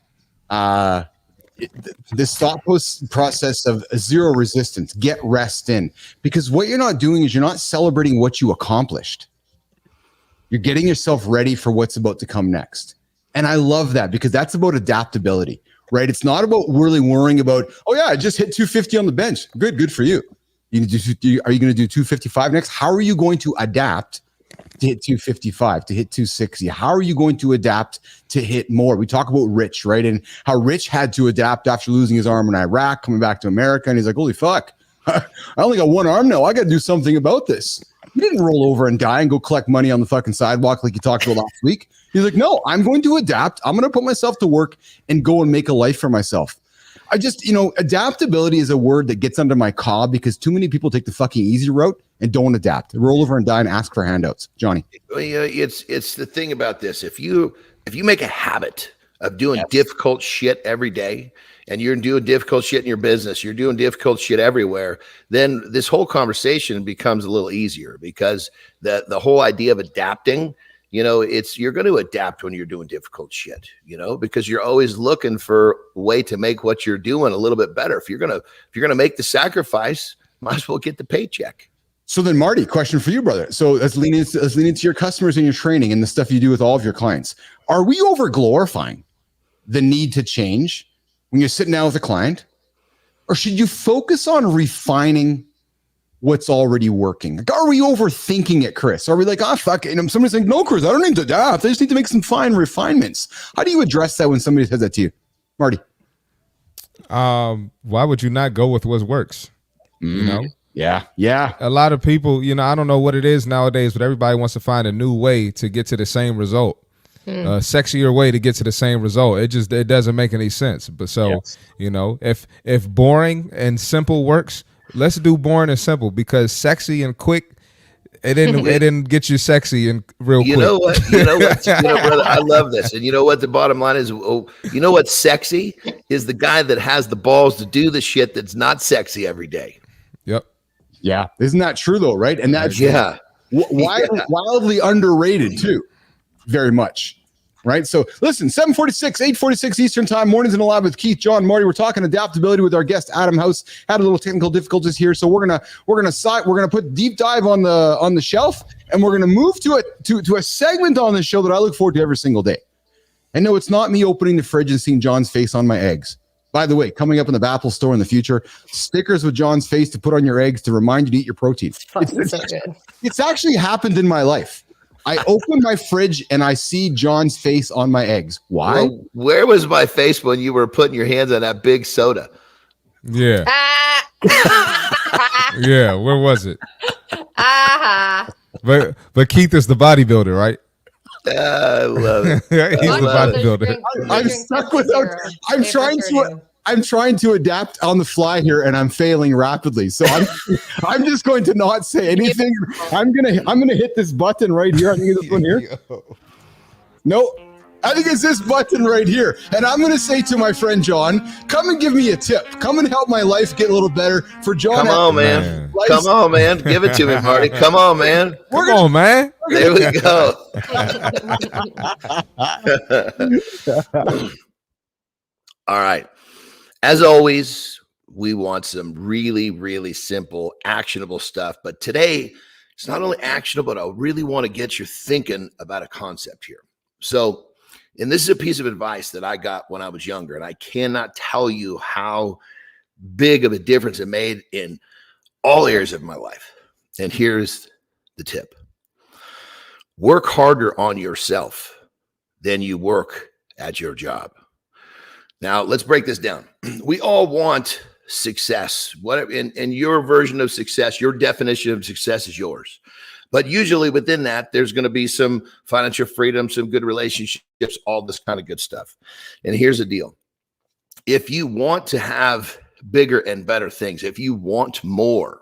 this thought process of zero resistance, get rest in, because what you're not doing is you're not celebrating what you accomplished. You're getting yourself ready for what's about to come next. And I love that, because that's about adaptability, right? It's not about really worrying about, oh yeah, I just hit 250 on the bench. Good for you. Are you going to do 255 next? How are you going to adapt to hit 255, to hit 260? How are you going to adapt to hit more? We talk about Rich, right? And how Rich had to adapt after losing his arm in Iraq, coming back to America. And he's like, holy fuck, I only got one arm now. I got to do something about this. He didn't roll over and die and go collect money on the fucking sidewalk like you talked about last week. He's like, no, I'm going to adapt. I'm going to put myself to work and go and make a life for myself. I just, adaptability is a word that gets under my cob, because too many people take the fucking easy route and don't adapt. They roll over and die and ask for handouts. Johnny. It's the thing about this. If you make a habit of doing difficult shit every day, and you're doing difficult shit in your business, you're doing difficult shit everywhere, then this whole conversation becomes a little easier, because the whole idea of adapting, you're going to adapt when you're doing difficult shit, because you're always looking for a way to make what you're doing a little bit better. If you're going to make the sacrifice, might as well get the paycheck. So then, Marty, question for you, brother. So let's lean into your customers and your training and the stuff you do with all of your clients. Are we over glorifying the need to change when you're sitting down with a client, or should you focus on refining what's already working? Like, are we overthinking it, Chris? Are we like, fuck it? And somebody's like, no, Chris, I don't need to adapt. I just need to make some fine refinements. How do you address that when somebody says that to you? Marty? Why would you not go with what works? Yeah. A lot of people, I don't know what it is nowadays, but everybody wants to find a new way to get to the same result. A sexier way to get to the same result. It doesn't make any sense. But if boring and simple works, let's do boring and simple, because sexy and quick, it didn't get you sexy and real quick. You know what, brother, I love this. And you know what the bottom line is? What's sexy is the guy that has the balls to do the shit that's not sexy every day. Yep. Yeah. Isn't that true though? Right. And that's wildly underrated too. Very much. Right. So listen, 7:46, 8:46 Eastern time, mornings in the lab with Keith, John, Marty. We're talking adaptability with our guest, Adam House. Had a little technical difficulties here. So we're gonna put deep dive on the shelf, and we're gonna move to a segment on the show that I look forward to every single day. And no, it's not me opening the fridge and seeing John's face on my eggs. By the way, coming up in the BAPL store in the future, stickers with John's face to put on your eggs to remind you to eat your protein. It's actually happened in my life. I open my fridge and I see John's face on my eggs. Why? Well, where was my face when you were putting your hands on that big soda? Yeah. Yeah, where was it? But Keith is the bodybuilder, right? I love it. He's the bodybuilder. I'm stuck without. I'm trying to adapt on the fly here, and I'm failing rapidly. So I'm just going to not say anything. I'm gonna hit this button right here. I think it's this one here. No, I think it's this button right here. And I'm gonna say to my friend John, come and give me a tip. Come and help my life get a little better. For John, come on, man. Come on, man. Give it to me, Marty. Come on, man. Come on, man. There we go. All right. As always, we want some really, really simple, actionable stuff. But today, it's not only actionable, but I really want to get you thinking about a concept here. So, and this is a piece of advice that I got when I was younger, and I cannot tell you how big of a difference it made in all areas of my life. And here's the tip. Work harder on yourself than you work at your job. Now, let's break this down. We all want success. In your version of success, your definition of success is yours. But usually within that, there's going to be some financial freedom, some good relationships, all this kind of good stuff. And here's the deal. If you want to have bigger and better things, if you want more,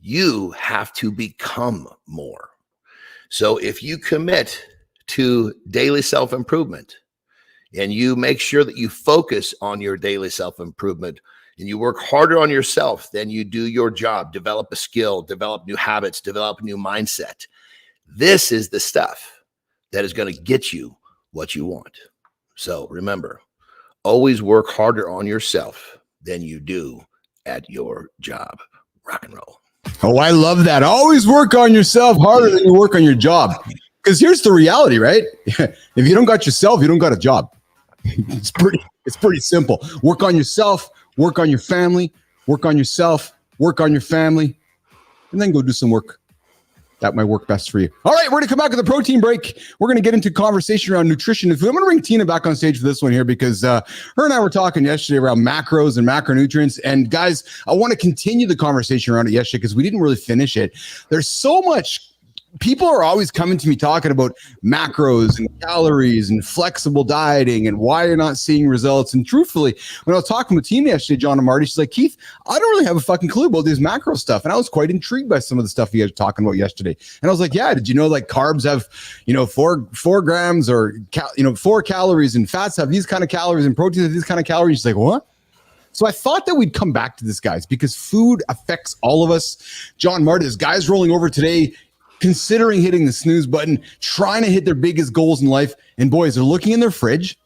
you have to become more. So if you commit to daily self-improvement, and you make sure that you focus on your daily self-improvement and you work harder on yourself than you do your job, develop a skill, develop new habits, develop a new mindset. This is the stuff that is going to get you what you want. So remember, always work harder on yourself than you do at your job. Rock and roll. Oh, I love that. Always work on yourself harder than you work on your job. Because here's the reality, right? If you don't got yourself, you don't got a job. It's pretty simple. Work on yourself, work on your family, work on yourself, work on your family, and then go do some work. That might work best for you. All right, we're going to come back with a protein break. We're going to get into conversation around nutrition and food. I'm going to bring Tina back on stage for this one here because her and I were talking yesterday around macros and macronutrients. And guys, I want to continue the conversation around it yesterday because we didn't really finish it. There's so much. People are always coming to me talking about macros and calories and flexible dieting and why you're not seeing results. And truthfully, when I was talking with Tina yesterday, John and Marty, she's like, Keith, I don't really have a fucking clue about this macro stuff. And I was quite intrigued by some of the stuff you guys were talking about yesterday. And I was like, yeah, did you know like carbs have, 4 grams or, 4 calories and fats have these kind of calories and proteins have these kind of calories? She's like, what? So I thought that we'd come back to this, guys, because food affects all of us. John, Marty, this guy's rolling over today, considering hitting the snooze button, trying to hit their biggest goals in life. And boys, they're looking in their fridge,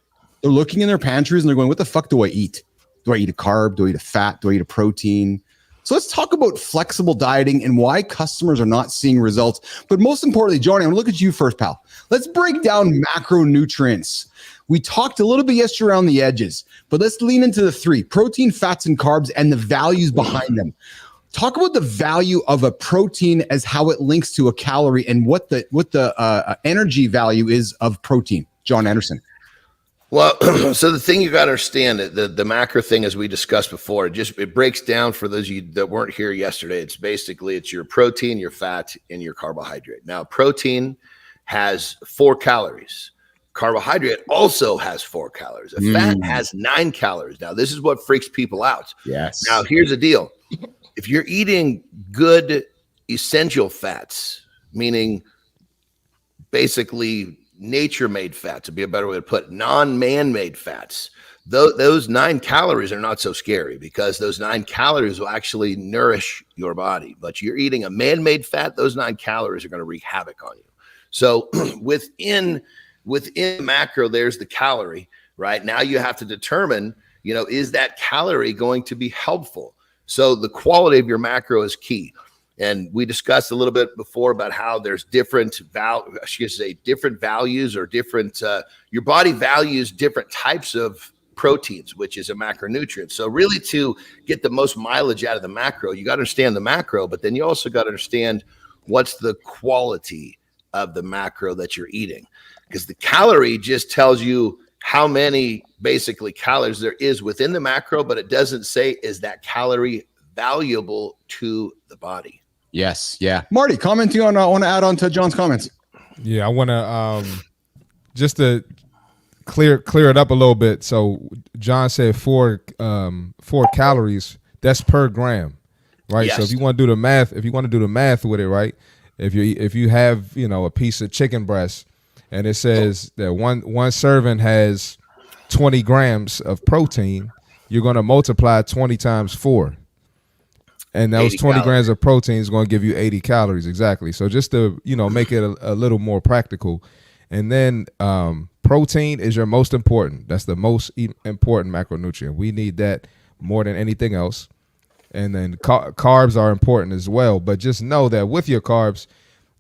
they're looking in their pantries, and they're going, what the fuck do I eat? Do I eat a carb? Do I eat a fat? Do I eat a protein? So let's talk about flexible dieting and why customers are not seeing results. But most importantly, Johnny, I'm going to look at you first, pal. Let's break down macronutrients. We talked a little bit yesterday around the edges, but let's lean into the 3: protein, fats, and carbs, and the values behind them. Talk about the value of a protein as how it links to a calorie and what the energy value is of protein. Jon Andersen. Well, so the thing you got to understand, the macro thing, as we discussed before, it breaks down for those of you that weren't here yesterday. It's your protein, your fat, and your carbohydrate. Now, protein has 4 calories. Carbohydrate also has 4 calories. A fat has 9 calories. Now, this is what freaks people out. Yes. Now, here's the deal. If you're eating good essential fats, meaning basically nature-made fats, would be a better way to put it, non-man-made fats, those 9 calories are not so scary because those 9 calories will actually nourish your body. But you're eating a man-made fat, those 9 calories are going to wreak havoc on you. So within macro, there's the calorie, right? Now you have to determine, is that calorie going to be helpful? So the quality of your macro is key. And we discussed a little bit before about how there's different values or different, your body values different types of proteins, which is a macronutrient. So really to get the most mileage out of the macro, you got to understand the macro, but then you also got to understand what's the quality of the macro that you're eating, because the calorie just tells you how many basically calories there is within the macro, but it doesn't say is that calorie valuable to the body. Yes. Yeah. Marty, commenting on, I want to add on to John's comments. Yeah, I want to just to clear it up a little bit. So John said 4 calories. That's per gram, right? Yes. So if you want to do the math, with it, right? If you have a piece of chicken breast, and it says that one serving has 20 grams of protein, you're going to multiply 20 times 4. And those 20 grams of protein is going to give you 80 calories. Exactly. So just to, make it a little more practical. And then protein is your most important. That's the most important macronutrient. We need that more than anything else. And then carbs are important as well. But just know that with your carbs,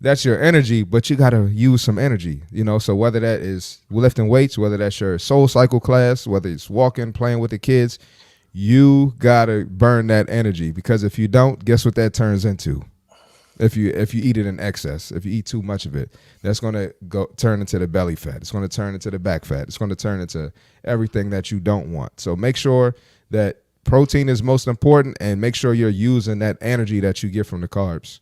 that's your energy, but you got to use some energy, So whether that is lifting weights, whether that's your soul cycle class, whether it's walking, playing with the kids, you got to burn that energy, because if you don't, guess what that turns into? If you eat it in excess, if you eat too much of it, that's going to turn into the belly fat. It's going to turn into the back fat. It's going to turn into everything that you don't want. So make sure that protein is most important, and make sure you're using that energy that you get from the carbs.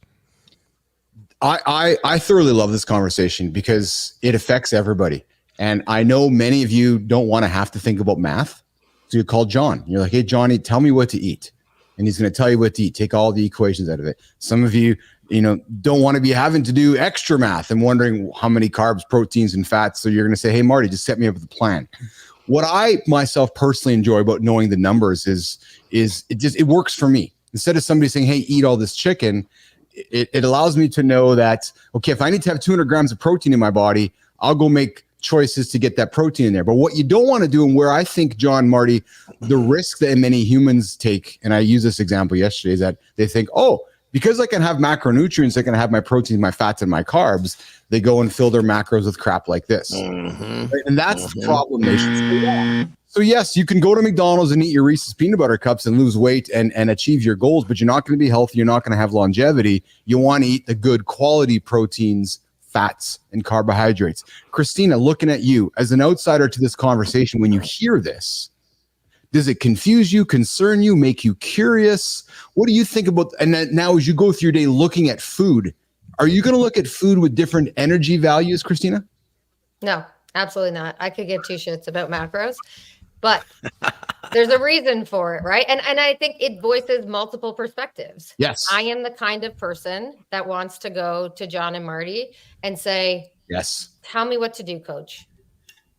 I thoroughly love this conversation because it affects everybody. And I know many of you don't want to have to think about math. So you call John. You're like, hey, Johnny, tell me what to eat. And he's going to tell you what to eat. Take all the equations out of it. Some of you, don't want to be having to do extra math and wondering how many carbs, proteins, and fats. So you're going to say, hey, Marty, just set me up with a plan. What I myself personally enjoy about knowing the numbers is it works for me. Instead of somebody saying, hey, eat all this chicken, it allows me to know that, okay, if I need to have 200 grams of protein in my body, I'll go make choices to get that protein in there. But what you don't want to do, and where I think, John, Marty, the risk that many humans take, and I used this example yesterday, is that they think, oh, because I can have macronutrients, I can have my proteins, my fats, and my carbs, they go and fill their macros with crap like this. Right? And that's the problem, nation. So yes, you can go to McDonald's and eat your Reese's peanut butter cups and lose weight and achieve your goals, but you're not going to be healthy. You're not going to have longevity. You want to eat the good quality proteins, fats, and carbohydrates. Christina, looking at you as an outsider to this conversation, when you hear this, does it confuse you, concern you, make you curious? What do you think about, and then now as you go through your day looking at food, are you going to look at food with different energy values, Christina? No, absolutely not. I could give two shits about macros, but there's a reason for it, right? And I think it voices multiple perspectives. Yes. I am the kind of person that wants to go to John and Marty and say, yes, tell me what to do, coach.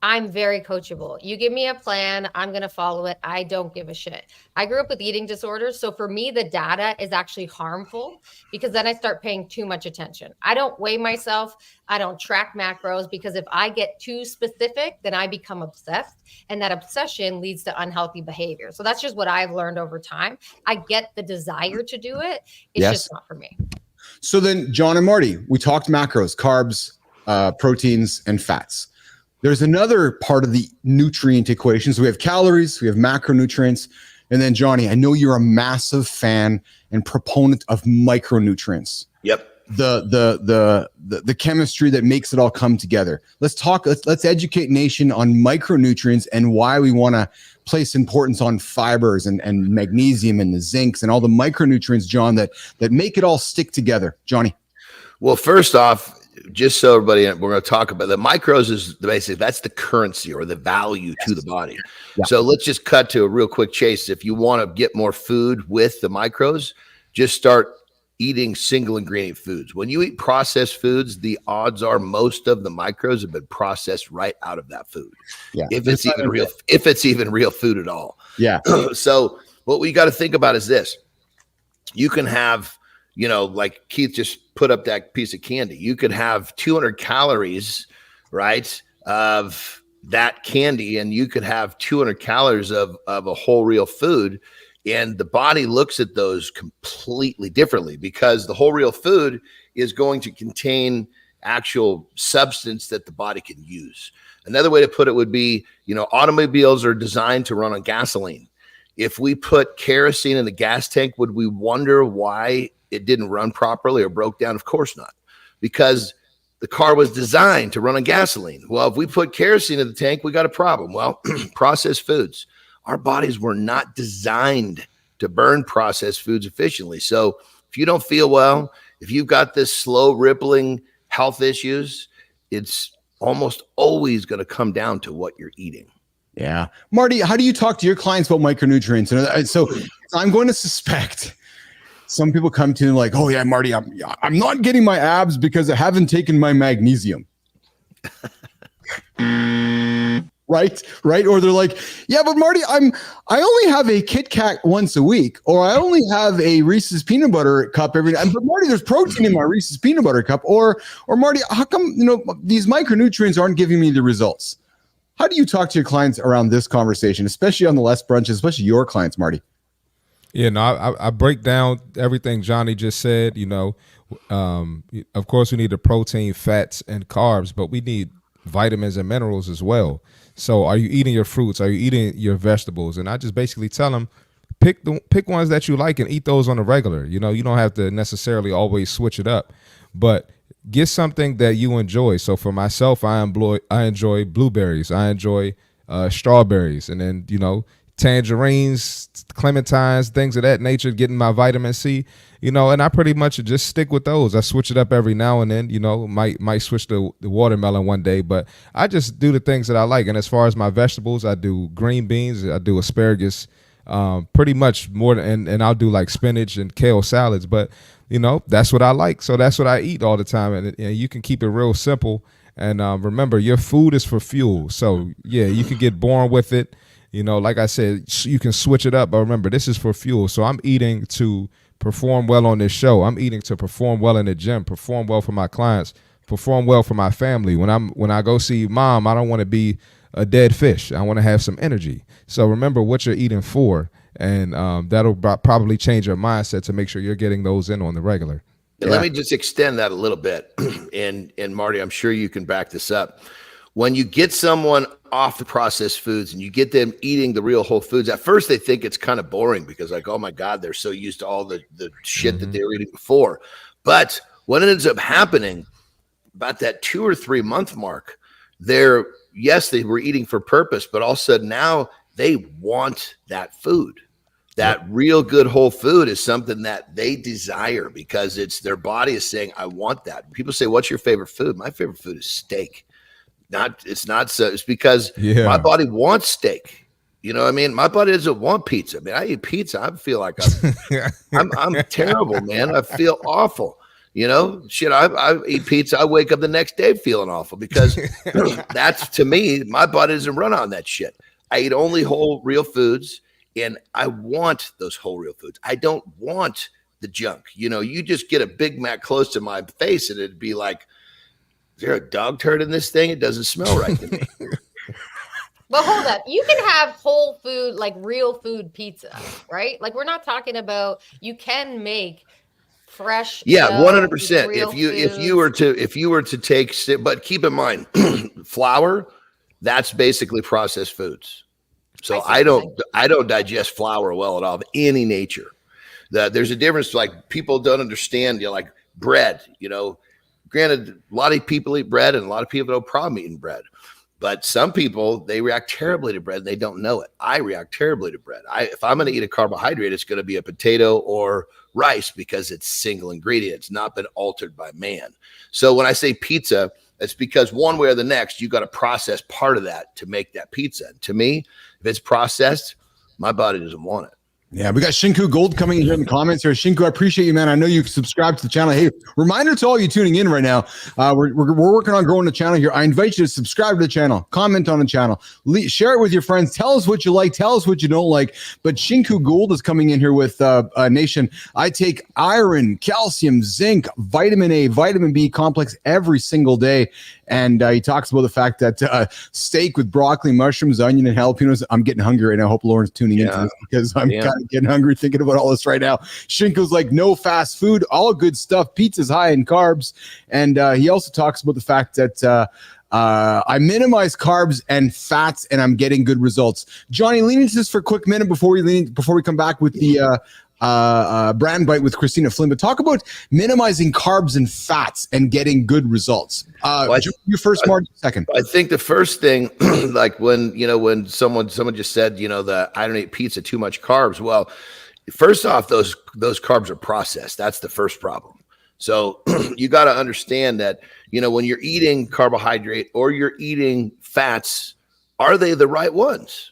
I'm very coachable. You give me a plan, I'm going to follow it. I don't give a shit. I grew up with eating disorders. So for me, the data is actually harmful because then I start paying too much attention. I don't weigh myself. I don't track macros, because if I get too specific, then I become obsessed, and that obsession leads to unhealthy behavior. So that's just what I've learned over time. I get the desire to do it. It's just not for me. So then, John and Marty, we talked macros, carbs, proteins, and fats. There's another part of the nutrient equation. So we have calories, we have macronutrients, and then Johnny, I know you're a massive fan and proponent of micronutrients. Yep. The chemistry that makes it all come together. Let's educate nation on micronutrients and why we want to place importance on fibers and magnesium and the zincs and all the micronutrients, John, that make it all stick together. Johnny. Well, first off, just so everybody, we're going to talk about the micros is the basic. That's the currency or the value to the body. Yeah. So let's just cut to a real quick chase. If you want to get more food with the micros, just start eating single ingredient foods. When you eat processed foods, the odds are most of the micros have been processed right out of that food. Yeah. If it's even real food at all. Yeah. So what we got to think about is this. You can have, like Keith just put up that piece of candy. You could have 200 calories, right, of that candy, and you could have 200 calories of a whole real food. And the body looks at those completely differently because the whole real food is going to contain actual substance that the body can use. Another way to put it would be, automobiles are designed to run on gasoline. If we put kerosene in the gas tank, would we wonder why it didn't run properly or broke down? Of course not, because the car was designed to run on gasoline. Well, if we put kerosene in the tank, we got a problem. Well, processed foods. Our bodies were not designed to burn processed foods efficiently. So if you don't feel well, if you've got this slow rippling health issues, it's almost always going to come down to what you're eating. Yeah. Marty, how do you talk to your clients about micronutrients? And so I'm going to suspect some people come to you like, oh yeah, Marty, I'm not getting my abs because I haven't taken my magnesium. Right. Or they're like, yeah, but Marty, I only have a Kit Kat once a week, or I only have a Reese's peanut butter cup every day. But Marty, there's protein in my Reese's peanut butter cup. Or Marty, how come, these micronutrients aren't giving me the results? How do you talk to your clients around this conversation, especially on the less brunches, especially your clients, Marty? Yeah, no, I break down everything Johnny just said. Of course, we need the protein, fats, and carbs, but we need vitamins and minerals as well. So are you eating your fruits? Are you eating your vegetables? And I just basically tell them, pick ones that you like and eat those on a regular. You don't have to necessarily always switch it up, but get something that you enjoy. So for myself, I enjoy blueberries. I enjoy strawberries, and then, tangerines, clementines, things of that nature, getting my vitamin C, and I pretty much just stick with those. I switch it up every now and then, might switch to the watermelon one day, but I just do the things that I like. And as far as my vegetables, I do green beans, I do asparagus, pretty much more, and I'll do like spinach and kale salads, but that's what I like. So that's what I eat all the time. And you can keep it real simple. And remember, your food is for fuel. So yeah, you can get bored with it. Like I said, you can switch it up, but remember, this is for fuel. So I'm eating to perform well on this show. I'm eating to perform well in the gym, perform well for my clients, perform well for my family. When I go see mom, I don't want to be a dead fish. I want to have some energy. So remember what you're eating for, and that'll probably change your mindset to make sure you're getting those in on the regular. And let me just extend that a little bit. And Marty, I'm sure you can back this up. When you get someone off the processed foods and you get them eating the real whole foods, at first they think it's kind of boring because like, oh my God, they're so used to all the shit that they were eating before. But what ends up happening about that 2 or 3 month mark, they were eating for purpose, but all of a sudden now they want that food. That real good whole food is something that they desire because their body is saying, I want that. People say, what's your favorite food? My favorite food is steak. It's because my body wants steak. You know what I mean? My body doesn't want pizza. I mean, I eat pizza. I feel like I'm terrible, man. I feel awful. Shit, I eat pizza. I wake up the next day feeling awful because that's, to me, my body doesn't run on that shit. I eat only whole real foods, and I want those whole real foods. I don't want the junk. You just get a Big Mac close to my face and it'd be like, is there a dog turd in this thing? It doesn't smell right to me. But hold up. You can have whole food, like real food pizza, right? Like we're not talking about, you can make fresh. Yeah, 100%. If you were to take, but keep in mind, flour, that's basically processed foods. So I don't digest flour well at all of any nature. There's a difference. Like people don't understand, like bread, granted, a lot of people eat bread and a lot of people have no problem eating bread. But some people, they react terribly to bread and they don't know it. I react terribly to bread. If I'm going to eat a carbohydrate, it's going to be a potato or rice because it's single ingredient. It's not been altered by man. So when I say pizza, it's because one way or the next, you got to process part of that to make that pizza. And to me, if it's processed, my body doesn't want it. Yeah, we got Shinku Gold coming in here in the comments here. Shinku, I appreciate you, man. I know you subscribed to the channel. Hey, reminder to all you tuning in right now. We're working on growing the channel here. I invite you to subscribe to the channel, comment on the channel, share it with your friends. Tell us what you like. Tell us what you don't like. But Shinku Gold is coming in here with Nation. I take iron, calcium, zinc, vitamin A, vitamin B complex every single day. And he talks about the fact that steak with broccoli, mushrooms, onion, and jalapenos. I'm getting hungry right now. I hope Lauren's tuning into this because I'm kind of getting hungry thinking about all this right now. Shinko's like, no fast food, all good stuff. Pizza's high in carbs. And he also talks about the fact that I minimize carbs and fats, and I'm getting good results. Johnny, lean into this for a quick minute before we come back with the Brand Bite with Christina Flynn, but talk about minimizing carbs and fats and getting good results. You first, Marty, second. I think the first thing, like when someone just said, I don't eat pizza, too much carbs. Well, first off, those carbs are processed. That's the first problem. So you got to understand that, when you're eating carbohydrate or you're eating fats, are they the right ones?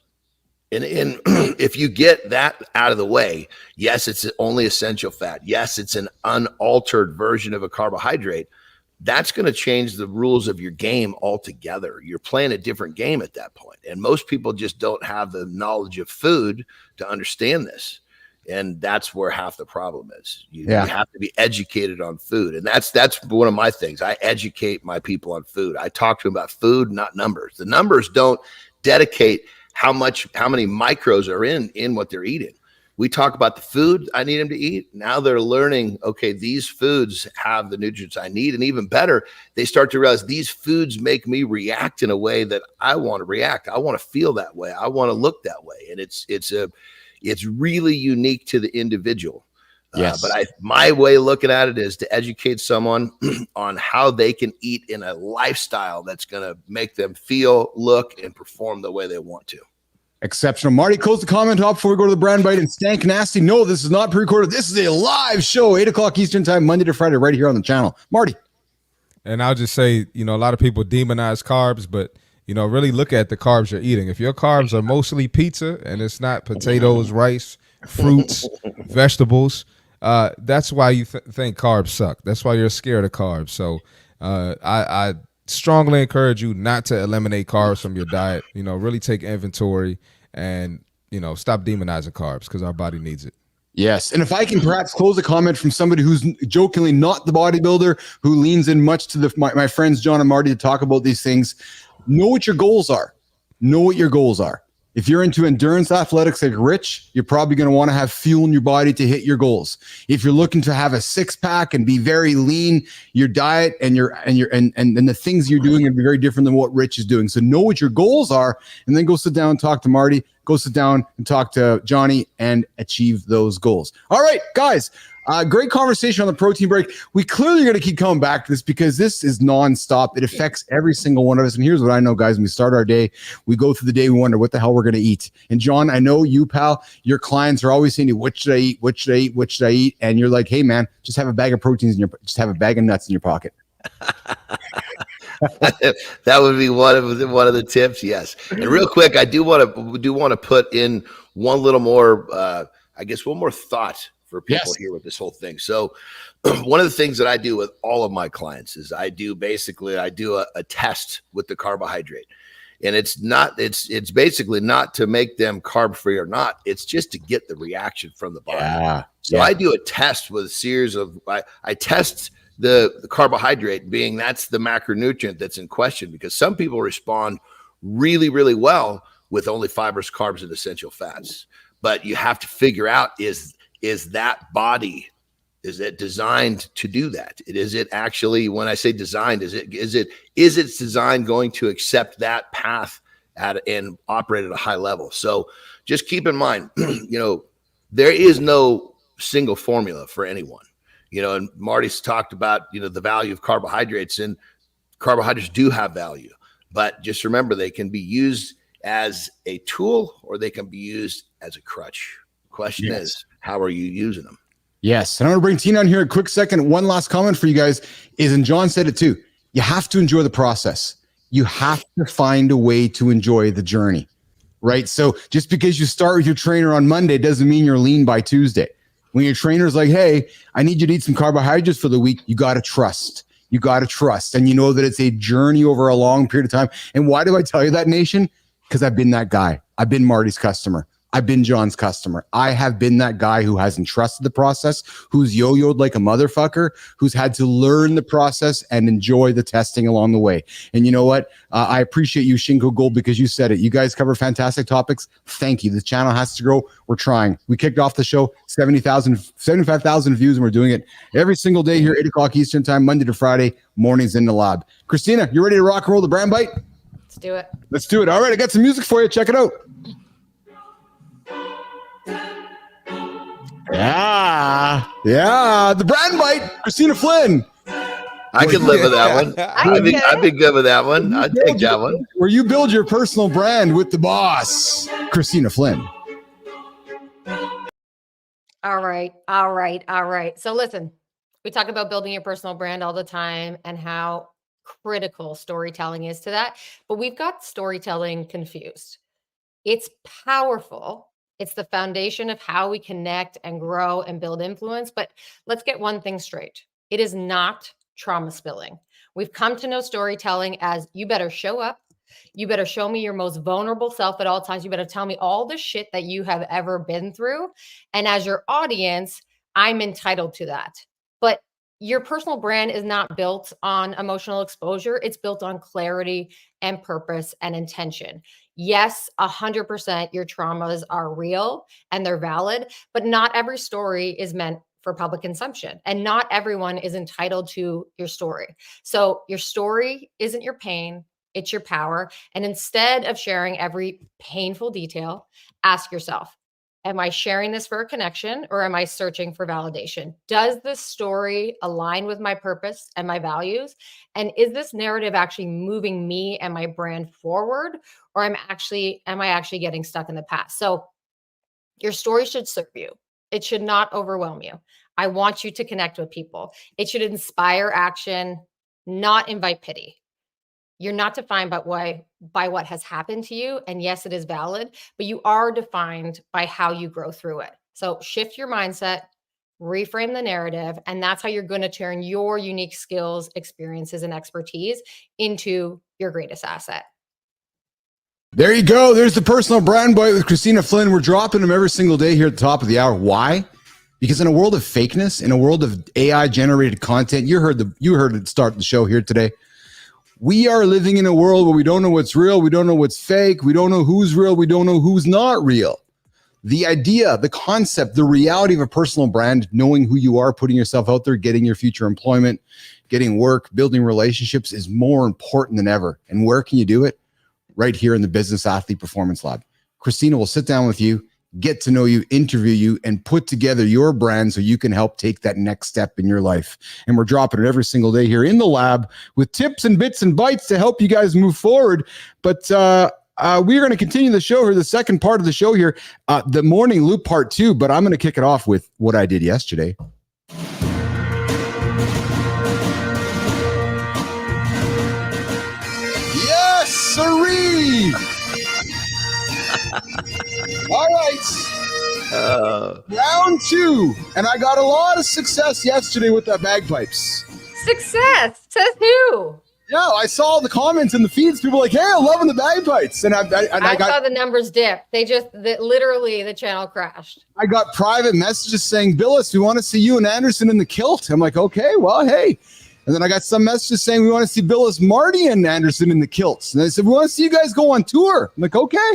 And if you get that out of the way, yes, it's only essential fat. Yes, it's an unaltered version of a carbohydrate. That's going to change the rules of your game altogether. You're playing a different game at that point. And most people just don't have the knowledge of food to understand this. And that's where half the problem is. You have to be educated on food. And that's one of my things. I educate my people on food. I talk to them about food, not numbers. The numbers don't dedicate how many micros are in what they're eating. We talk about the food I need them to eat. Now they're learning, okay, these foods have the nutrients I need. And even better, they start to realize these foods make me react in a way that I want to react. I want to feel that way. I want to look that way. And it's really unique to the individual. Yes. But my way of looking at it is to educate someone on how they can eat in a lifestyle that's going to make them feel, look, and perform the way they want to. Exceptional. Marty, close the comment off before we go to the Brand Bite and Stank Nasty. No, this is not pre-recorded. This is a live show, 8 o'clock Eastern time, Monday to Friday, right here on the channel. Marty. And I'll just say, a lot of people demonize carbs, but really look at the carbs you're eating. If your carbs are mostly pizza and it's not potatoes, rice, fruits, vegetables, that's why you think carbs suck. That's why you're scared of carbs. So I strongly encourage you not to eliminate carbs from your diet. Really take inventory and, stop demonizing carbs because our body needs it. Yes. And if I can perhaps close a comment from somebody who's jokingly not the bodybuilder, who leans in much to my friends John and Marty to talk about these things, know what your goals are. Know what your goals are. If you're into endurance athletics like Rich, you're probably going to want to have fuel in your body to hit your goals. If you're looking to have a six-pack and be very lean, your diet and the things you're doing are very different than what Rich is doing. So know what your goals are, and then go sit down and talk to Marty. Go sit down and talk to Johnny and achieve those goals. All right, guys. Great conversation on the protein break. We clearly are going to keep coming back to this because this is nonstop. It affects every single one of us. And here's what I know, guys. When we start our day, we go through the day, we wonder what the hell we're going to eat. And John, I know you, pal, your clients are always saying, what should I eat? What should I eat? What should I eat? And you're like, hey, man, just have a bag of proteins just have a bag of nuts in your pocket. That would be one of the tips. Yes. And real quick, I do want to put in one little more, one more thought for people here with this whole thing. So one of the things that I do with all of my clients is I do a test with the carbohydrate. And it's basically not to make them carb free or not. It's just to get the reaction from the body. So I do a test with a series of, I test the carbohydrate being that's the macronutrient that's in question, because some people respond really, really well with only fibrous carbs and essential fats. But you have to figure out is that body, is it designed to do that? Is it actually, when I say designed, is its design going to accept that path and operate at a high level? So just keep in mind, there is no single formula for anyone. And Marty's talked about, the value of carbohydrates, and carbohydrates do have value, but just remember they can be used as a tool or they can be used as a crutch. Question is, how are you using them? Yes. And I'm going to bring Tina on here a quick second. One last comment for you guys is, and John said it too, you have to enjoy the process. You have to find a way to enjoy the journey, right? So just because you start with your trainer on Monday doesn't mean you're lean by Tuesday. When your trainer's like, hey, I need you to eat some carbohydrates for the week, you got to trust. You got to trust. And you know that it's a journey over a long period of time. And why do I tell you that, nation? Because I've been that guy. I've been Marty's customer. I've been John's customer. I have been that guy who hasn't trusted the process, who's yo-yoed like a motherfucker, who's had to learn the process and enjoy the testing along the way. And you know what? I appreciate you, Shinko Gold, because you said it. You guys cover fantastic topics. Thank you. The channel has to grow. We're trying. We kicked off the show, 75,000 views, and we're doing it every single day here, 8 o'clock Eastern time, Monday to Friday, mornings in the lab. Christina, you ready to rock and roll the Brand Bite? Let's do it. Let's do it. All right, I got some music for you. Check it out. Yeah. The brand bite, Christina Flynn. I can live with that one. I'd be good with that one. I'd take that one. Where you build your personal brand with the boss, Christina Flynn. All right. So listen, we talk about building your personal brand all the time and how critical storytelling is to that. But we've got storytelling confused. It's powerful. It's the foundation of how we connect and grow and build influence. But let's get one thing straight. It is not trauma spilling. We've come to know storytelling as you better show up. You better show me your most vulnerable self at all times. You better tell me all the shit that you have ever been through. And as your audience, I'm entitled to that. But your personal brand is not built on emotional exposure. It's built on clarity and purpose and intention. Yes, 100% your traumas are real and they're valid, but not every story is meant for public consumption. And not everyone is entitled to your story. So your story isn't your pain, it's your power. And instead of sharing every painful detail, ask yourself, am I sharing this for a connection or am I searching for validation? Does this story align with my purpose and my values? And is this narrative actually moving me and my brand forward? Or am I actually getting stuck in the past? So your story should serve you. It should not overwhelm you. I want you to connect with people. It should inspire action, not invite pity. You're not defined by what has happened to you. And yes, it is valid, but you are defined by how you grow through it. So shift your mindset, reframe the narrative, and that's how you're going to turn your unique skills, experiences, and expertise into your greatest asset. There you go. There's the personal brand bite with Christina Flynn. We're dropping them every single day here at the top of the hour. Why? Because in a world of fakeness, in a world of AI generated content, you heard it start the show here today. We are living in a world where we don't know what's real. We don't know what's fake. We don't know who's real. We don't know who's not real. The idea, the concept, the reality of a personal brand, knowing who you are, putting yourself out there, getting your future employment, getting work, building relationships is more important than ever. And where can you do it? Right here in the Business Athlete Performance Lab. Christina will sit down with you, get to know you, interview you, and put together your brand so you can help take that next step in your life. And we're dropping it every single day here in the lab with tips and bits and bites to help you guys move forward. But we're going to continue the show here, the second part of the show here, the morning loop part 2, but I'm going to kick it off with what I did yesterday. Yes, sirree! All right. Round 2. And I got a lot of success yesterday with the bagpipes. Success? Says who? Yeah, I saw the comments in the feeds. People were like, hey, I'm loving the bagpipes. And I saw the numbers dip. Literally the channel crashed. I got private messages saying, Bilous, we want to see you and Andersen in the kilt. I'm like, okay, well, hey. And then I got some messages saying, we want to see Bilous, Marty, and Andersen in the kilts. And they said, we want to see you guys go on tour. I'm like, okay.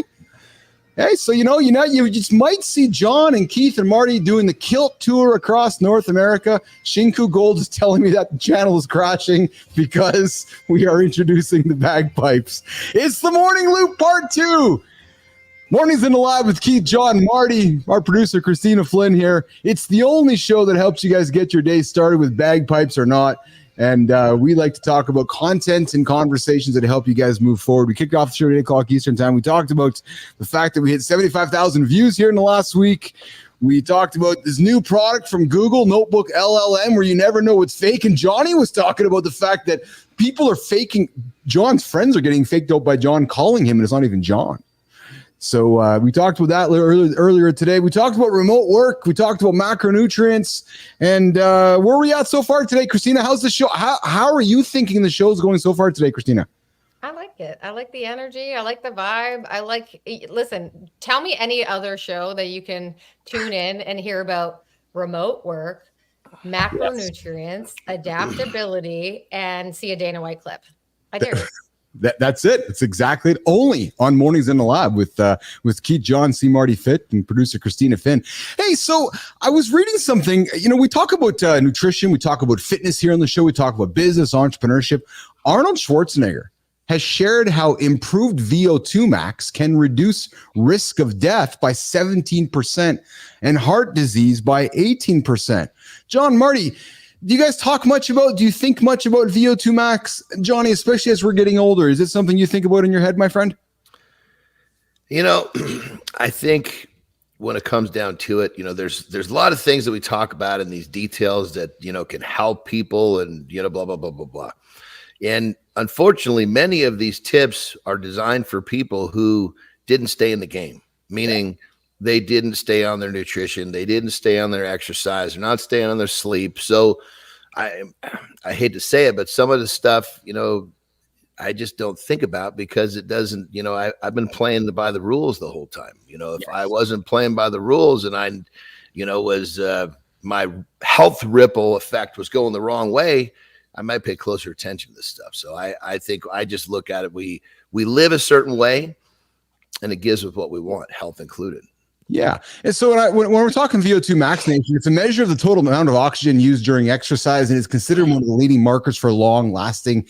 Hey, so you just might see Jon and Keith and Marty doing the kilt tour across North America. Shinku Gold is telling me that the channel is crashing because we are introducing the bagpipes. It's the Morning Loop Part 2. Mornings in the Lab with Keith, Jon, Marty, our producer Christina Flynn here. It's the only show that helps you guys get your day started with bagpipes or not. And we like to talk about content and conversations that help you guys move forward. We kicked off the show at 8 o'clock Eastern time. We talked about the fact that we hit 75,000 views here in the last week. We talked about this new product from Google, Notebook LLM, where you never know what's fake. And Johnny was talking about the fact that people are faking. Jon's friends are getting faked out by Jon calling him, and it's not even Jon. So we talked about that earlier today. We talked about remote work. We talked about macronutrients. And where are we at so far today, Christina? How's the show? How are you thinking the show's going so far today, Christina? I like it. I like the energy. I like the vibe. Listen, tell me any other show that you can tune in and hear about remote work, macronutrients, adaptability, and see a Dana White clip. I dare you. That's it. It's exactly it. Only on Mornings in the Lab with Keith, Jon, C. Marty Fit, and producer Christina Finn. Hey, so I was reading something. We talk about nutrition. We talk about fitness here on the show. We talk about business, entrepreneurship. Arnold Schwarzenegger has shared how improved VO2 max can reduce risk of death by 17% and heart disease by 18%. Jon, Marty, do you guys do you think much about VO2 max? Johnny, especially as we're getting older, is it something you think about in your head, my friend? I think when it comes down to it, there's a lot of things that we talk about in these details that, can help people and, blah, blah, blah, blah, blah. And unfortunately, many of these tips are designed for people who didn't stay in the game, meaning they didn't stay on their nutrition. They didn't stay on their exercise. They're not staying on their sleep. So I hate to say it, but some of the stuff, I just don't think about because it doesn't, I've been playing by the rules the whole time. If I wasn't playing by the rules and I, was my health ripple effect was going the wrong way, I might pay closer attention to this stuff. So I think I just look at it. We live a certain way and it gives us what we want, health included. Yeah. And so when we're talking VO2 max, it's a measure of the total amount of oxygen used during exercise and is considered one of the leading markers for long lasting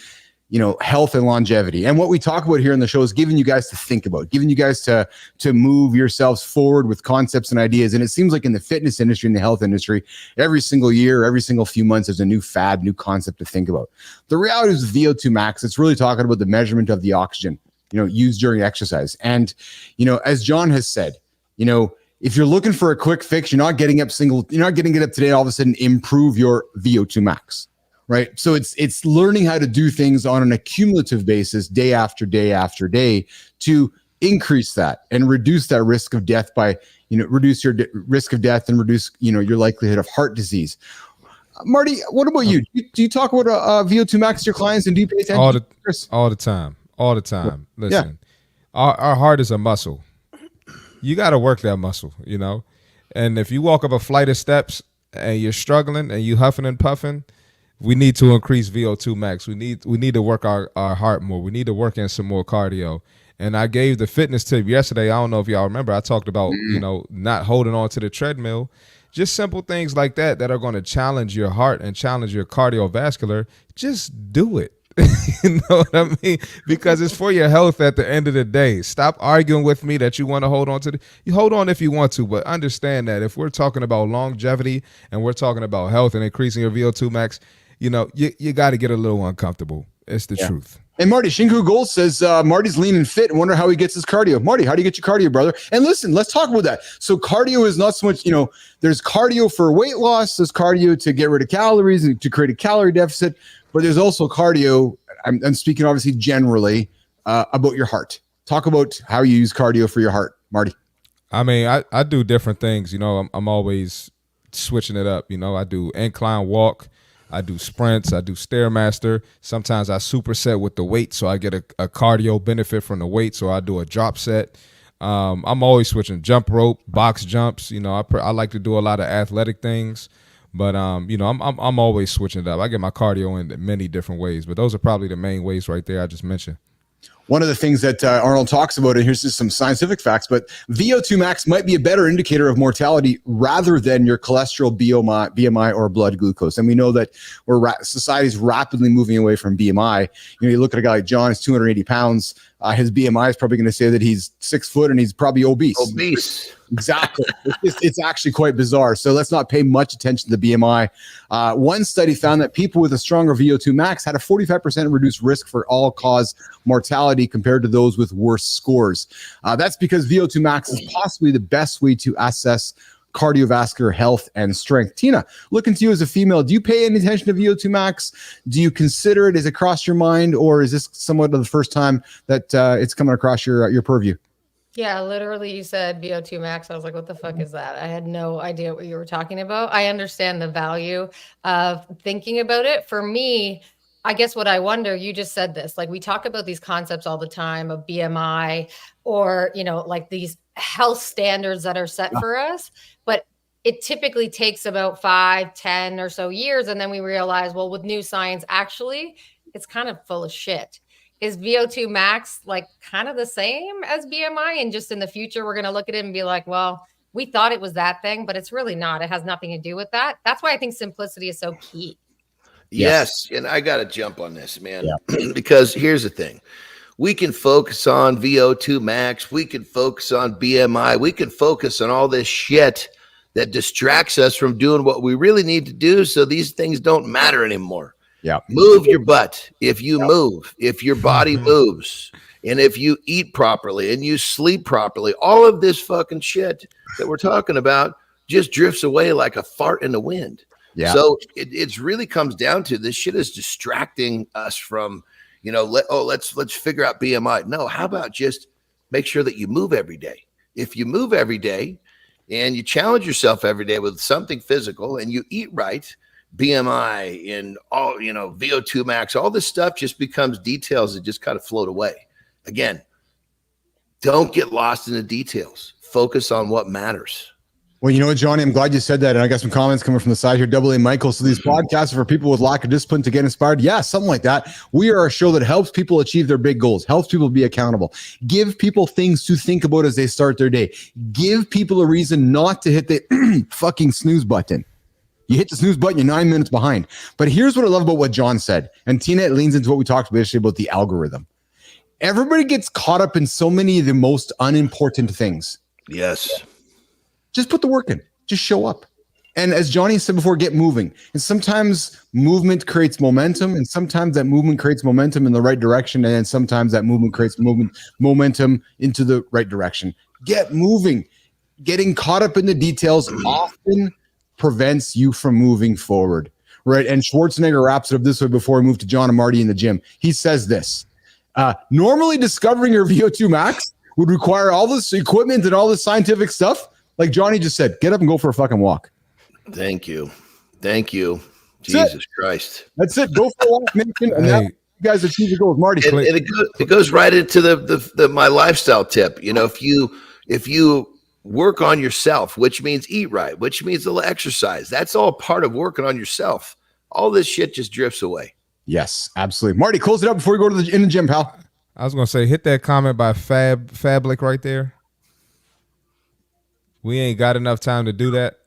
health and longevity. And what we talk about here in the show is giving you guys to think about, giving you guys to move yourselves forward with concepts and ideas. And it seems like in the fitness industry, in the health industry, every single year, every single few months, there's a new fad, new concept to think about. The reality is VO2 max, it's really talking about the measurement of the oxygen, used during exercise. And, as Jon has said, if you're looking for a quick fix, you're not getting it up today, all of a sudden improve your VO2 max. Right. So it's learning how to do things on an accumulative basis, day after day after day, to increase that and reduce that risk of death by, reduce your risk of death and reduce, your likelihood of heart disease. Marty, what about you? Do you talk about VO2 max to your clients and do you pay attention? All the time. Listen, our heart is a muscle. You got to work that muscle, and if you walk up a flight of steps and you're struggling and you huffing and puffing, we need to increase VO2 max. We need to work our heart more. We need to work in some more cardio. And I gave the fitness tip yesterday. I don't know if y'all remember. I talked about, not holding on to the treadmill. Just simple things like that are going to challenge your heart and challenge your cardiovascular. Just do it. You know what I mean? Because it's for your health at the end of the day. Stop arguing with me that you want to hold on to you hold on if you want to, but understand that if we're talking about longevity and we're talking about health and increasing your VO2 max, you got to get a little uncomfortable. It's the truth. And Marty, Shinku Gold says, Marty's lean and fit and wonder how he gets his cardio. Marty, how do you get your cardio, brother? And listen, let's talk about that. So cardio is not so much, there's cardio for weight loss. There's cardio to get rid of calories and to create a calorie deficit. But there's also cardio, I'm speaking obviously generally, about your heart. Talk about how you use cardio for your heart, Marty. I mean, I do different things. I'm always switching it up. I do incline walk. I do sprints. I do Stairmaster. Sometimes I superset with the weight, so I get a cardio benefit from the weight. So I do a drop set. I'm always switching jump rope, box jumps. I like to do a lot of athletic things, but I'm always switching it up. I get my cardio in many different ways, but those are probably the main ways right there I just mentioned. One of the things that Arnold talks about, and here's just some scientific facts, but VO2 max might be a better indicator of mortality rather than your cholesterol, BMI, or blood glucose. And we know that society is rapidly moving away from BMI. You look at a guy like Jon, he's 280 pounds. His BMI is probably going to say that he's 6 foot and he's probably obese. Exactly. It's actually quite bizarre. So let's not pay much attention to the BMI. One study found that people with a stronger VO2 max had a 45% reduced risk for all-cause mortality compared to those with worse scores. That's because VO2 max is possibly the best way to assess cardiovascular health and strength. Tina, looking to you as a female, do you pay any attention to VO2 max? Do you consider it? Is it cross your mind, or is this somewhat of the first time that it's coming across your purview? Yeah, literally you said VO2 max. I was like, what the fuck is that? I had no idea what you were talking about. I understand the value of thinking about it. For me, I guess what I wonder, you just said this, like we talk about these concepts all the time of BMI or, like these health standards that are set for us, but it typically takes about 5, 10 or so years. And then we realize, well, with new science, actually, it's kind of full of shit. Is VO2 max like kind of the same as BMI? And just in the future, we're going to look at it and be like, well, we thought it was that thing, but it's really not. It has nothing to do with that. That's why I think simplicity is so key. Yes. And I got to jump on this, man, because here's the thing. We can focus on VO2 max. We can focus on BMI. We can focus on all this shit that distracts us from doing what we really need to do, so these things don't matter anymore. Yeah. Move your butt. If you move, if your body moves, and if you eat properly and you sleep properly, all of this fucking shit that we're talking about just drifts away like a fart in the wind. Yeah. So it really comes down to this shit is distracting us from, let's figure out BMI. No, how about just make sure that you move every day? If you move every day and you challenge yourself every day with something physical and you eat right, BMI and all, VO2 max, all this stuff just becomes details that just kind of float away. Again, don't get lost in the details. Focus on what matters. Well, you know what, Johnny, I'm glad you said that. And I got some comments coming from the side here. AA Michael. So these podcasts are for people with lack of discipline to get inspired. Yeah, something like that. We are a show that helps people achieve their big goals, helps people be accountable, give people things to think about as they start their day, give people a reason not to hit the fucking snooze button. You hit the snooze button, you're 9 minutes behind. But here's what I love about what John said. And Tina, it leans into what we talked about yesterday about the algorithm. Everybody gets caught up in so many of the most unimportant things. Yes. Just put the work in. Just show up. And as Johnny said before, get moving. And sometimes movement creates momentum, and sometimes that movement creates momentum in the right direction, and then sometimes that movement creates momentum into the right direction. Get moving. Getting caught up in the details often prevents you from moving forward, right? And Schwarzenegger wraps it up this way before we move to John and Marty in the gym. He says this, normally discovering your VO2 max would require all this equipment and all this scientific stuff. Like Johnny just said, get up and go for a fucking walk. Thank you. Jesus Christ. That's it. Go for a walk, Nathan. And now you guys achieve your goals. Marty. And it goes right into the my lifestyle tip. If you work on yourself, which means eat right, which means a little exercise, that's all part of working on yourself. All this shit just drifts away. Yes, absolutely. Marty, close it up before we go to in the gym, pal. I was going to say, hit that comment by Fablic right there. We ain't got enough time to do that.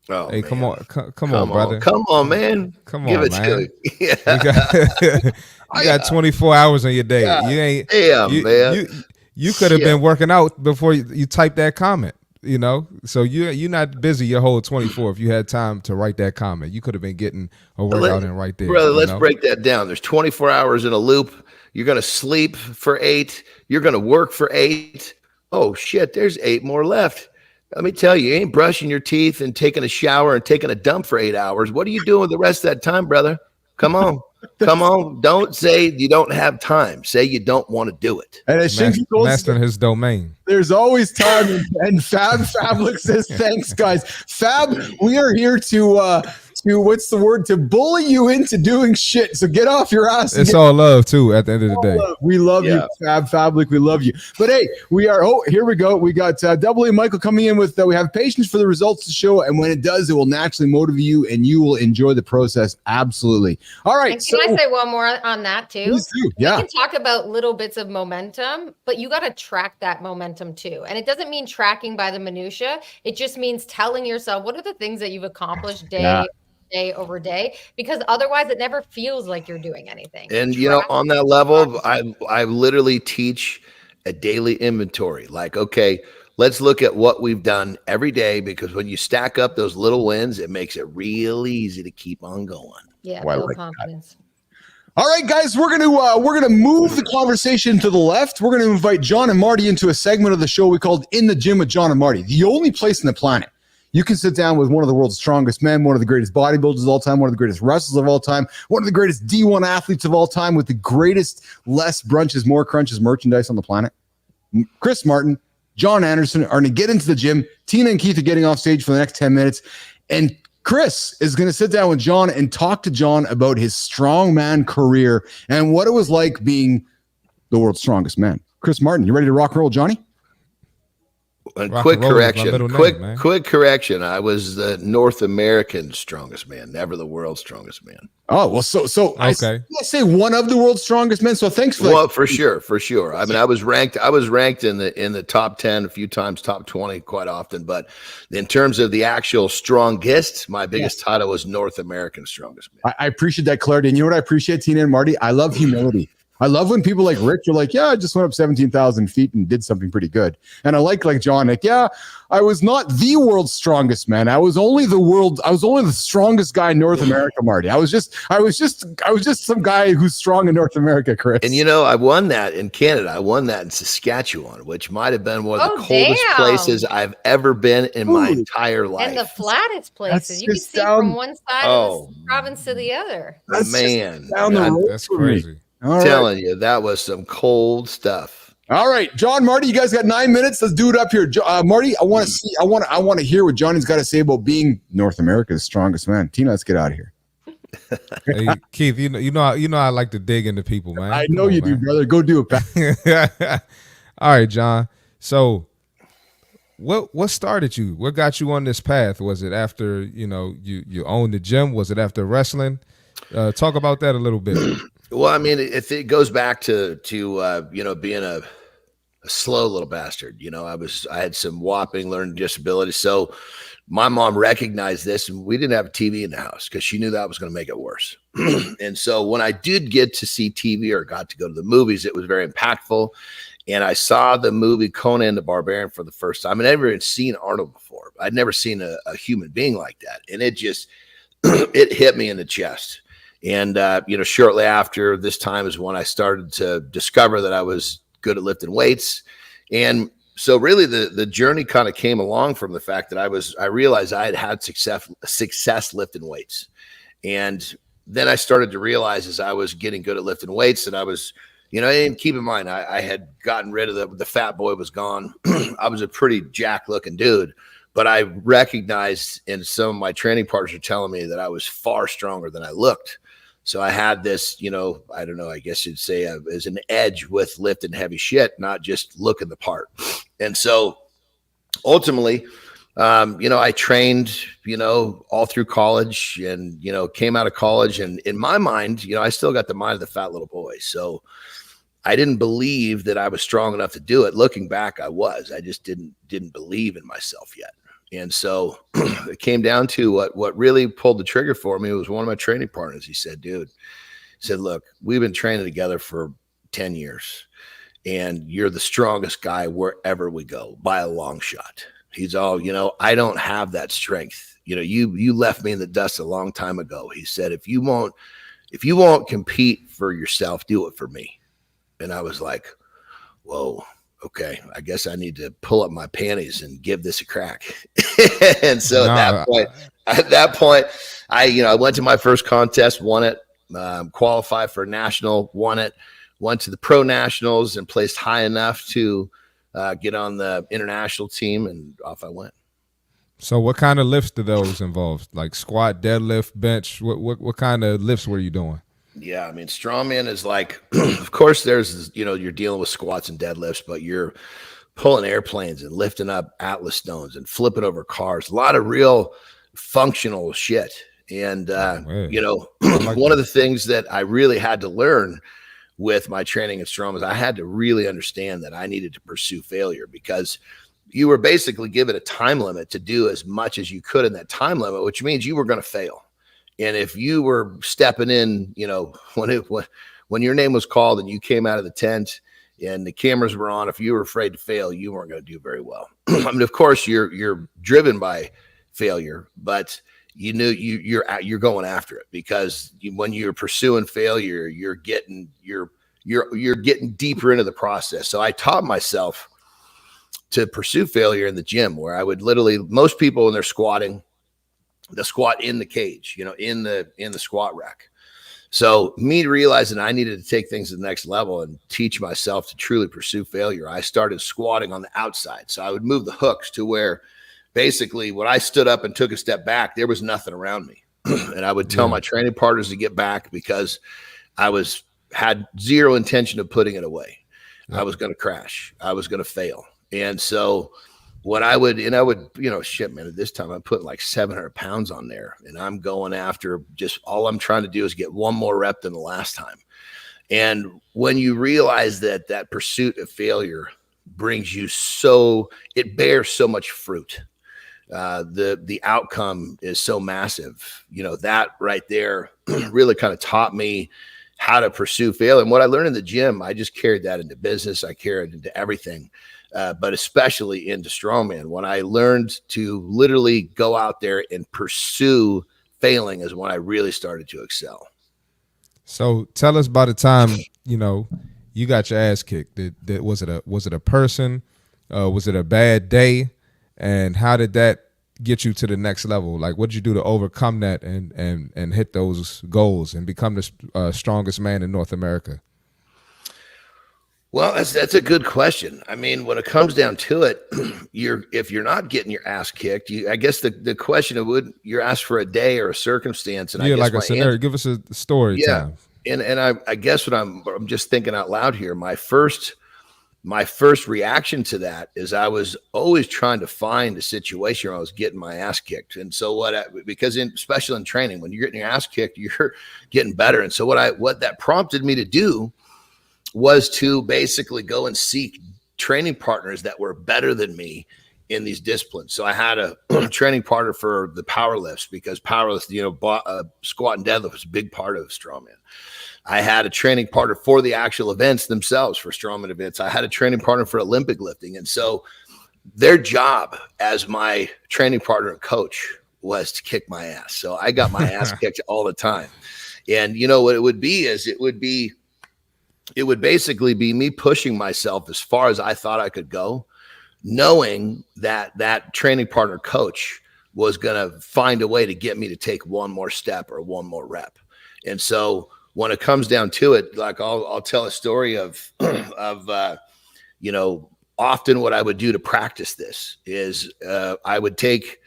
Oh, hey, man. come on, brother. Come on, man. Come Give on, it man. To You got 24 hours in your day. Yeah. You ain't. Man. You could have been working out before you typed that comment. So you're not busy your whole 24. If you had time to write that comment, you could have been getting a workout in right there. Brother, let's break that down. There's 24 hours in a loop. You're going to sleep for 8. You're going to work for 8. Oh, shit, there's 8 more left. Let me tell you, you ain't brushing your teeth and taking a shower and taking a dump for 8 hours. What are you doing with the rest of that time, brother? Come on. Come on. Don't say you don't have time. Say you don't want to do it. And as Shinky goes, mastering his domain. There's always time. And Fablic says, thanks, guys. Fab, we are here to what's the word? To bully you into doing shit. So get off your ass. It's all love, too, at the end of the day. Love. We love you, Fablic. We love you. But hey, here we go. We got AA Michael coming in with, we have patience for the results to show. And when it does, it will naturally motivate you and you will enjoy the process. Absolutely. All right. And can I say one more on that too? Please do. Yeah. We can talk about little bits of momentum, but you got to track that momentum too. And it doesn't mean tracking by the minutia. It just means telling yourself, what are the things that you've accomplished day over day, because otherwise it never feels like you're doing anything. And on that level, I literally teach a daily inventory. Like, okay, let's look at what we've done every day, because when you stack up those little wins, it makes it real easy to keep on going. Yeah, like confidence. All right, guys, we're gonna move the conversation to the left. We're gonna invite John and Marty into a segment of the show we called In the Gym with John and Marty, the only place on the planet you can sit down with one of the world's strongest men, one of the greatest bodybuilders of all time, one of the greatest wrestlers of all time, one of the greatest D1 athletes of all time, with the greatest less brunches, more crunches merchandise on the planet. Chris Martin, Jon Andersen are going to get into the gym. Tina and Keith are getting off stage for the next 10 minutes. And Chris is going to sit down with John and talk to John about his strongman career and what it was like being the world's strongest man. Chris Martin, you ready to rock and roll, Johnny? Quick correction. I was the North American strongest man, never the world's strongest man. Oh, well, so okay. I say one of the world's strongest men. So thanks for that. Well, for sure. I mean, I was ranked in the top 10 a few times, top 20 quite often. But in terms of the actual strongest, my biggest title was North American strongest man. I appreciate that clarity. And you know what I appreciate, Tina and Marty? I love humility. I love when people like Rich are like, yeah, I just went up 17,000 feet and did something pretty good. And I like John, like, yeah, I was not the world's strongest man. I was only the strongest guy in North America, Marty. I was just some guy who's strong in North America, Chris. And I won that in Canada. I won that in Saskatchewan, which might have been one of the coldest places I've ever been in my entire life. And the flattest places. You can see from one side of the province to the other. Man, that's crazy. I'm telling you, that was some cold stuff. All right, John, Marty, you guys got 9 minutes. Let's do it up here. Marty, I want to hear what Johnny's got to say about being North America's strongest man. Tina, let's get out of here. Hey, Keith, you know I like to dig into people, man. I know you do, brother. Go do it. All right, John. So what started you? What got you on this path? Was it after, you owned the gym? Was it after wrestling? Talk about that a little bit. Well, I mean, it goes back to being a slow little bastard. I had some whopping learning disabilities. So my mom recognized this, and we didn't have a TV in the house because she knew that was going to make it worse. And so when I did get to see TV or got to go to the movies, it was very impactful. And I saw the movie Conan the Barbarian for the first time. I'd never even seen Arnold before. I'd never seen a human being like that. And it just, it hit me in the chest. And, shortly after this time is when I started to discover that I was good at lifting weights. And so really the journey kind of came along from the fact that I realized I had success lifting weights. And then I started to realize as I was getting good at lifting weights that I was, and keep in mind, I had gotten rid of the fat boy was gone. I was a pretty jack looking dude. But I recognized, and some of my training partners are telling me that I was far stronger than I looked. So I had this, I don't know, I guess you'd say as an edge with lifting heavy shit, not just looking the part. And so ultimately, I trained, all through college and, came out of college. And in my mind, I still got the mind of the fat little boy. So I didn't believe that I was strong enough to do it. Looking back, I was. I just didn't believe in myself yet. And so it came down to what really pulled the trigger for me was one of my training partners. He said, look, we've been training together for 10 years and you're the strongest guy wherever we go by a long shot. He's all, I don't have that strength. You left me in the dust a long time ago. He said, if you won't compete for yourself, do it for me. And I was like, whoa. Okay, I guess I need to pull up my panties and give this a crack. And so at that point, I went to my first contest, won it, qualified for a national, won it, went to the pro nationals and placed high enough to get on the international team, and off I went. So what kind of lifts do those involve? Like squat, deadlift, bench? What kind of lifts were you doing? Yeah, I mean, strongman is like, of course, there's, you're dealing with squats and deadlifts, but you're pulling airplanes and lifting up Atlas stones and flipping over cars. A lot of real functional shit. And, one of the things that I really had to learn with my training in strongman is I had to really understand that I needed to pursue failure because you were basically given a time limit to do as much as you could in that time limit, which means you were going to fail. And if you were stepping in, when your name was called and you came out of the tent and the cameras were on, if you were afraid to fail, you weren't going to do very well. I mean, of course, you're driven by failure, but you're going after it because when you're pursuing failure, you're getting deeper into the process. So I taught myself to pursue failure in the gym, where I would literally, most people when they're squatting, the squat in the cage, in the squat rack. So me realizing I needed to take things to the next level and teach myself to truly pursue failure, I started squatting on the outside. So I would move the hooks to where basically when I stood up and took a step back, there was nothing around me. And I would tell my training partners to get back because I had zero intention of putting it away. I was going to crash. I was going to fail. And so when I would, shit, man, at this time I'm putting like 700 pounds on there and I'm going after just all I'm trying to do is get one more rep than the last time. And when you realize that pursuit of failure brings you it bears so much fruit. The outcome is so massive, that right there really kind of taught me how to pursue failure. And what I learned in the gym, I just carried that into business. I carried it into everything, but especially into strongman. When I learned to literally go out there and pursue failing is when I really started to excel. So tell us about the time, you got your ass kicked. Was it a person? Was it a bad day? And how did that get you to the next level? Like, what did you do to overcome that and hit those goals and become the strongest man in North America? Well, that's a good question. I mean, when it comes down to it, if you're not getting your ass kicked, I guess the question you're asked for a day or a circumstance, and I guess like a scenario. Give us a story time. And I guess what I'm just thinking out loud here. My first reaction to that is I was always trying to find a situation where I was getting my ass kicked. And so especially in training, when you're getting your ass kicked, you're getting better. And so what that prompted me to do was to basically go and seek training partners that were better than me in these disciplines. So I had a training partner for the power lifts, because power lifts, squat and deadlift was a big part of strongman. I had a training partner for the actual events themselves, for strongman events. I had a training partner for Olympic lifting. And so their job as my training partner and coach was to kick my ass. So I got my ass kicked all the time. And what it would be is it would basically be me pushing myself as far as I thought I could go, knowing that training partner coach was going to find a way to get me to take one more step or one more rep. And so when it comes down to it, like I'll tell a story of often what I would do to practice this is I would take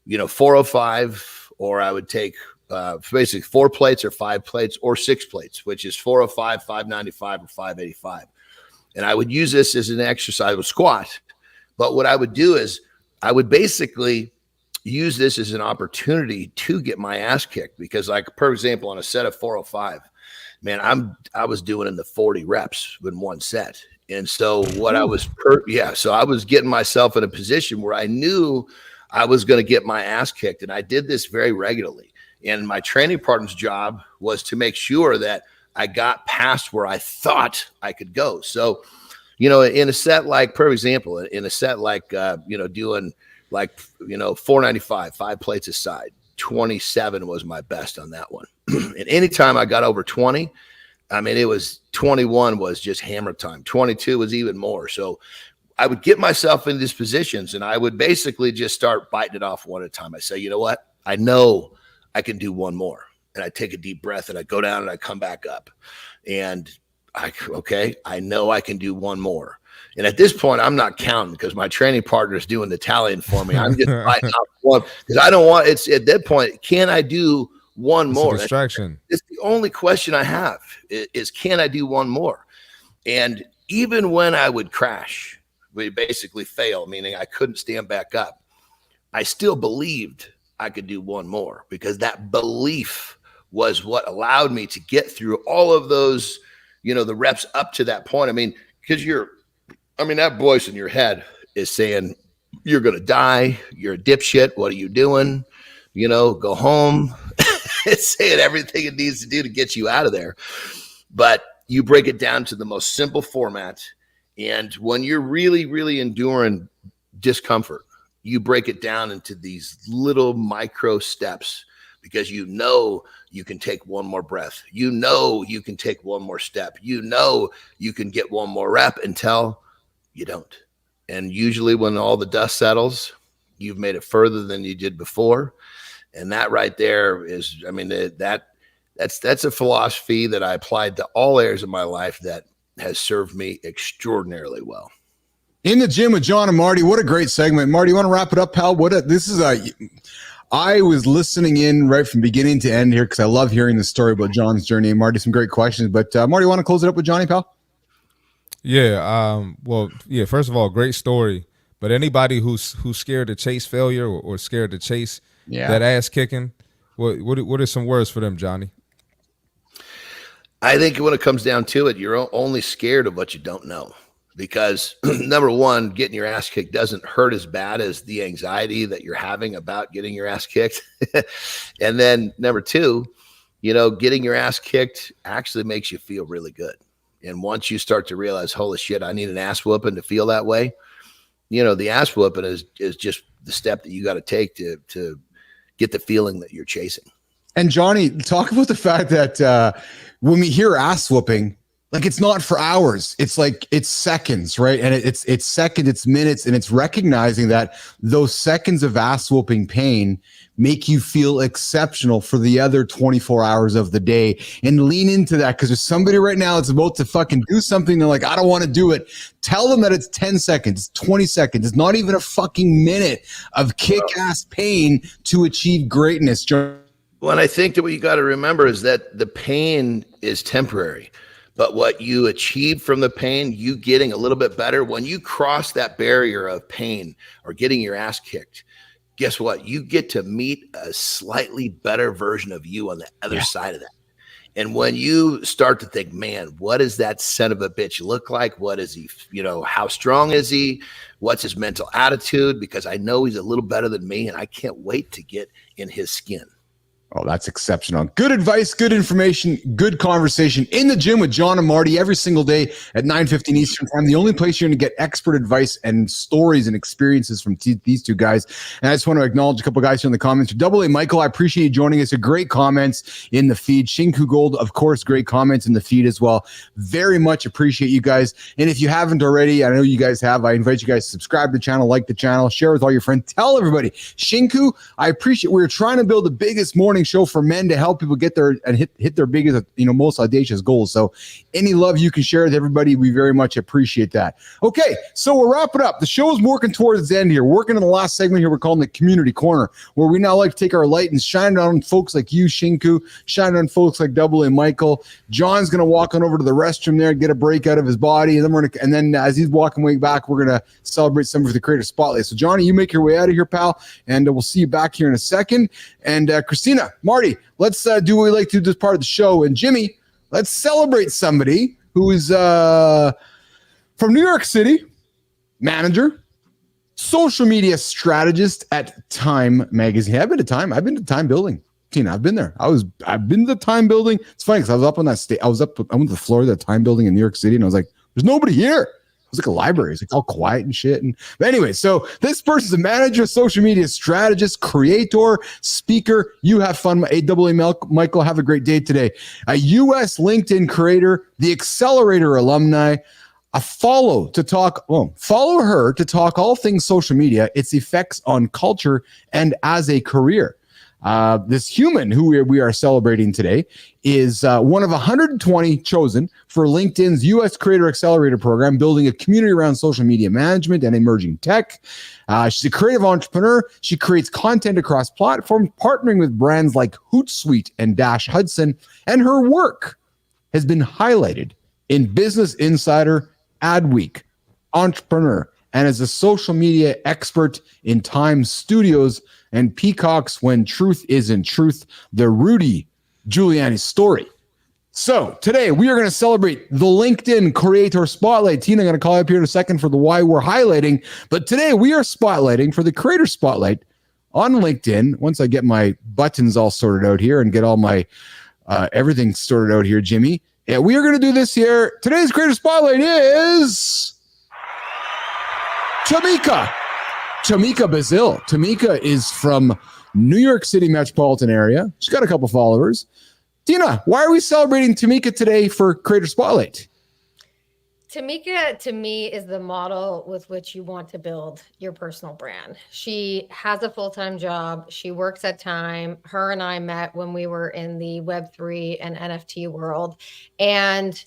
405, or I would take basically 4 plates or 5 plates or 6 plates, which is 405, 595, or 585. And I would use this as an exercise with squat. But what I would do is I would basically use this as an opportunity to get my ass kicked, because, like, for example, on a set of 405, man, I was doing in the 40 reps in one set. And so so I was getting myself in a position where I knew I was going to get my ass kicked. And I did this very regularly. And my training partner's job was to make sure that I got past where I thought I could go. So, in a set like, for example, doing like, 495, 5 plates a side, 27 was my best on that one. And anytime I got over 20, it was 21 was just hammer time. 22 was even more. So I would get myself in these positions, and I would basically just start biting it off one at a time. I say, you know what? I know I can do one more. And I take a deep breath, and I go down and I come back up. And I know I can do one more. And at this point, I'm not counting, because my training partner is doing the tallying for me. I'm just biting off one, because I don't want, it's at that point, can I do one more? It's a distraction. It's the only question I have is can I do one more? And even when I would crash, we basically fail, meaning I couldn't stand back up, I still believed I could do one more, because that belief was what allowed me to get through all of those, the reps up to that point. Because that voice in your head is saying, you're going to die. You're a dipshit. What are you doing? Go home. It's saying everything it needs to do to get you out of there. But you break it down to the most simple format. And when you're really, really enduring discomfort, you break it down into these little micro steps, because you can take one more breath. You can take one more step. You can get one more rep until you don't. And usually when all the dust settles, you've made it further than you did before. And that right there is, that's a philosophy that I applied to all areas of my life that has served me extraordinarily well. In the Gym with Jon and Marty. What a great segment. Marty, you want to wrap it up, pal? I was listening in right from beginning to end here, because I love hearing the story about Jon's journey. And Marty, some great questions. But Marty, you want to close it up with Johnny, pal? Yeah. First of all, great story. But anybody who's scared to chase failure or scared to chase that ass kicking, what are some words for them, Johnny? I think when it comes down to it, you're only scared of what you don't know. Because number one, getting your ass kicked doesn't hurt as bad as the anxiety that you're having about getting your ass kicked. And then number two, getting your ass kicked actually makes you feel really good. And once you start to realize, holy shit, I need an ass whooping to feel that way, the ass whooping is just the step that you got to take to get the feeling that you're chasing. And Johnny, talk about the fact that when we hear ass whooping, like it's not for hours. It's like it's seconds, right? And it's seconds, it's minutes, and it's recognizing that those seconds of ass whooping pain make you feel exceptional for the other 24 hours of the day. And lean into that, because there's somebody right now that's about to fucking do something. They're like, I don't want to do it. Tell them that it's 10 seconds, it's 20 seconds. It's not even a fucking minute of kick-ass pain to achieve greatness. Well, I think that what you got to remember is that the pain is temporary. But what you achieve from the pain, you getting a little bit better, when you cross that barrier of pain or getting your ass kicked, guess what? You get to meet a slightly better version of you on the other side of that. And when you start to think, man, what does that son of a bitch look like? What is he, how strong is he? What's his mental attitude? Because I know he's a little better than me, and I can't wait to get in his skin. Oh, that's exceptional. Good advice, good information, good conversation in the gym with Jon and Marty every single day at 9:15 Eastern time. The only place you're going to get expert advice and stories and experiences from these two guys. And I just want to acknowledge a couple guys here in the comments. AA Michael, I appreciate you joining us. Great comments in the feed. Shinku Gold, of course, great comments in the feed as well. Very much appreciate you guys. And if you haven't already, I know you guys have, I invite you guys to subscribe to the channel, like the channel, share with all your friends, tell everybody. Shinku, I appreciate, we're trying to build the biggest morning show for men to help people get their and hit their biggest, most audacious goals. So any love you can share with everybody, we very much appreciate that. Okay, so we're wrapping up. The show is working towards its end here. Working in the last segment here, we're calling the Community Corner, where we now like to take our light and shine it on folks like you, Shinku, shine it on folks like AA Michael. John's gonna walk on over to the restroom there, get a break out of his body, and then as he's walking way back, we're gonna celebrate somebody for the Creator Spotlight. So Johnny, you make your way out of here, pal, and we'll see you back here in a second. And Christina, Marty, let's do what we like to do this part of the show. And Jimmy, let's celebrate somebody who is from New York City, manager, social media strategist at Time Magazine. I've been to Time Building. Tina, I've been there. I've been to the Time Building. It's funny because I was up on that stage. I went to the floor of the Time Building in New York City, and I was like, there's nobody here. It was like a library. It's like all quiet and shit. But anyway, so this person's a manager, social media strategist, creator, speaker. You have fun. AA Michael, have a great day today. A U.S. LinkedIn creator, the Accelerator alumni. Follow her to talk all things social media, its effects on culture, and as a career. This human who we are celebrating today is one of 120 chosen for LinkedIn's U.S. Creator Accelerator program, building a community around social media management and emerging tech. She's a creative entrepreneur. She creates content across platforms, partnering with brands like Hootsuite and Dash Hudson, and her work has been highlighted in Business Insider, Adweek, Entrepreneur, and as a social media expert in Time Studios and Peacock's When Truth Isn't Truth, the Rudy Giuliani story. So today we are going to celebrate the LinkedIn Creator Spotlight. Tina, I'm going to call you up here in a second for the why we're highlighting. But today we are spotlighting for the Creator Spotlight on LinkedIn. Once I get my buttons all sorted out here and get all my everything sorted out here, Jimmy. Yeah, we are going to do this here. Today's Creator Spotlight is Tamika Bazil. Tamika is from New York City metropolitan area. She's got a couple followers. Tina, why are we celebrating Tamika today for Creator Spotlight? Tamika, to me, is the model with which you want to build your personal brand. She has a full-time job. She works at Time. Her and I met when we were in the Web3 and NFT world. And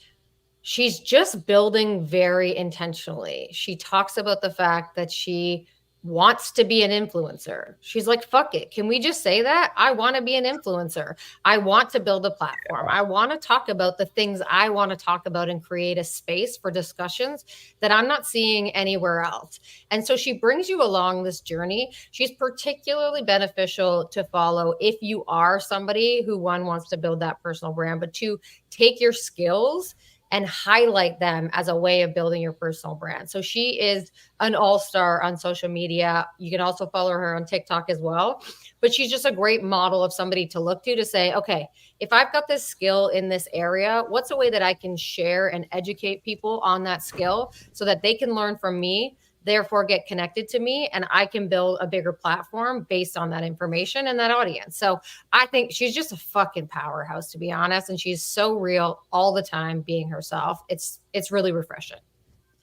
she's just building very intentionally. She talks about the fact that she wants to be an influencer. She's like, fuck it. Can we just say that? I want to be an influencer. I want to build a platform. I want to talk about the things I want to talk about and create a space for discussions that I'm not seeing anywhere else. And so she brings you along this journey. She's particularly beneficial to follow if you are somebody who, one, wants to build that personal brand, but two, take your skills and highlight them as a way of building your personal brand. So she is an all-star on social media. You can also follow her on TikTok as well. But she's just a great model of somebody to look to say, okay, if I've got this skill in this area, what's a way that I can share and educate people on that skill so that they can learn from me, therefore get connected to me, and I can build a bigger platform based on that information and that audience. So I think she's just a fucking powerhouse, to be honest. And she's so real all the time being herself. It's really refreshing.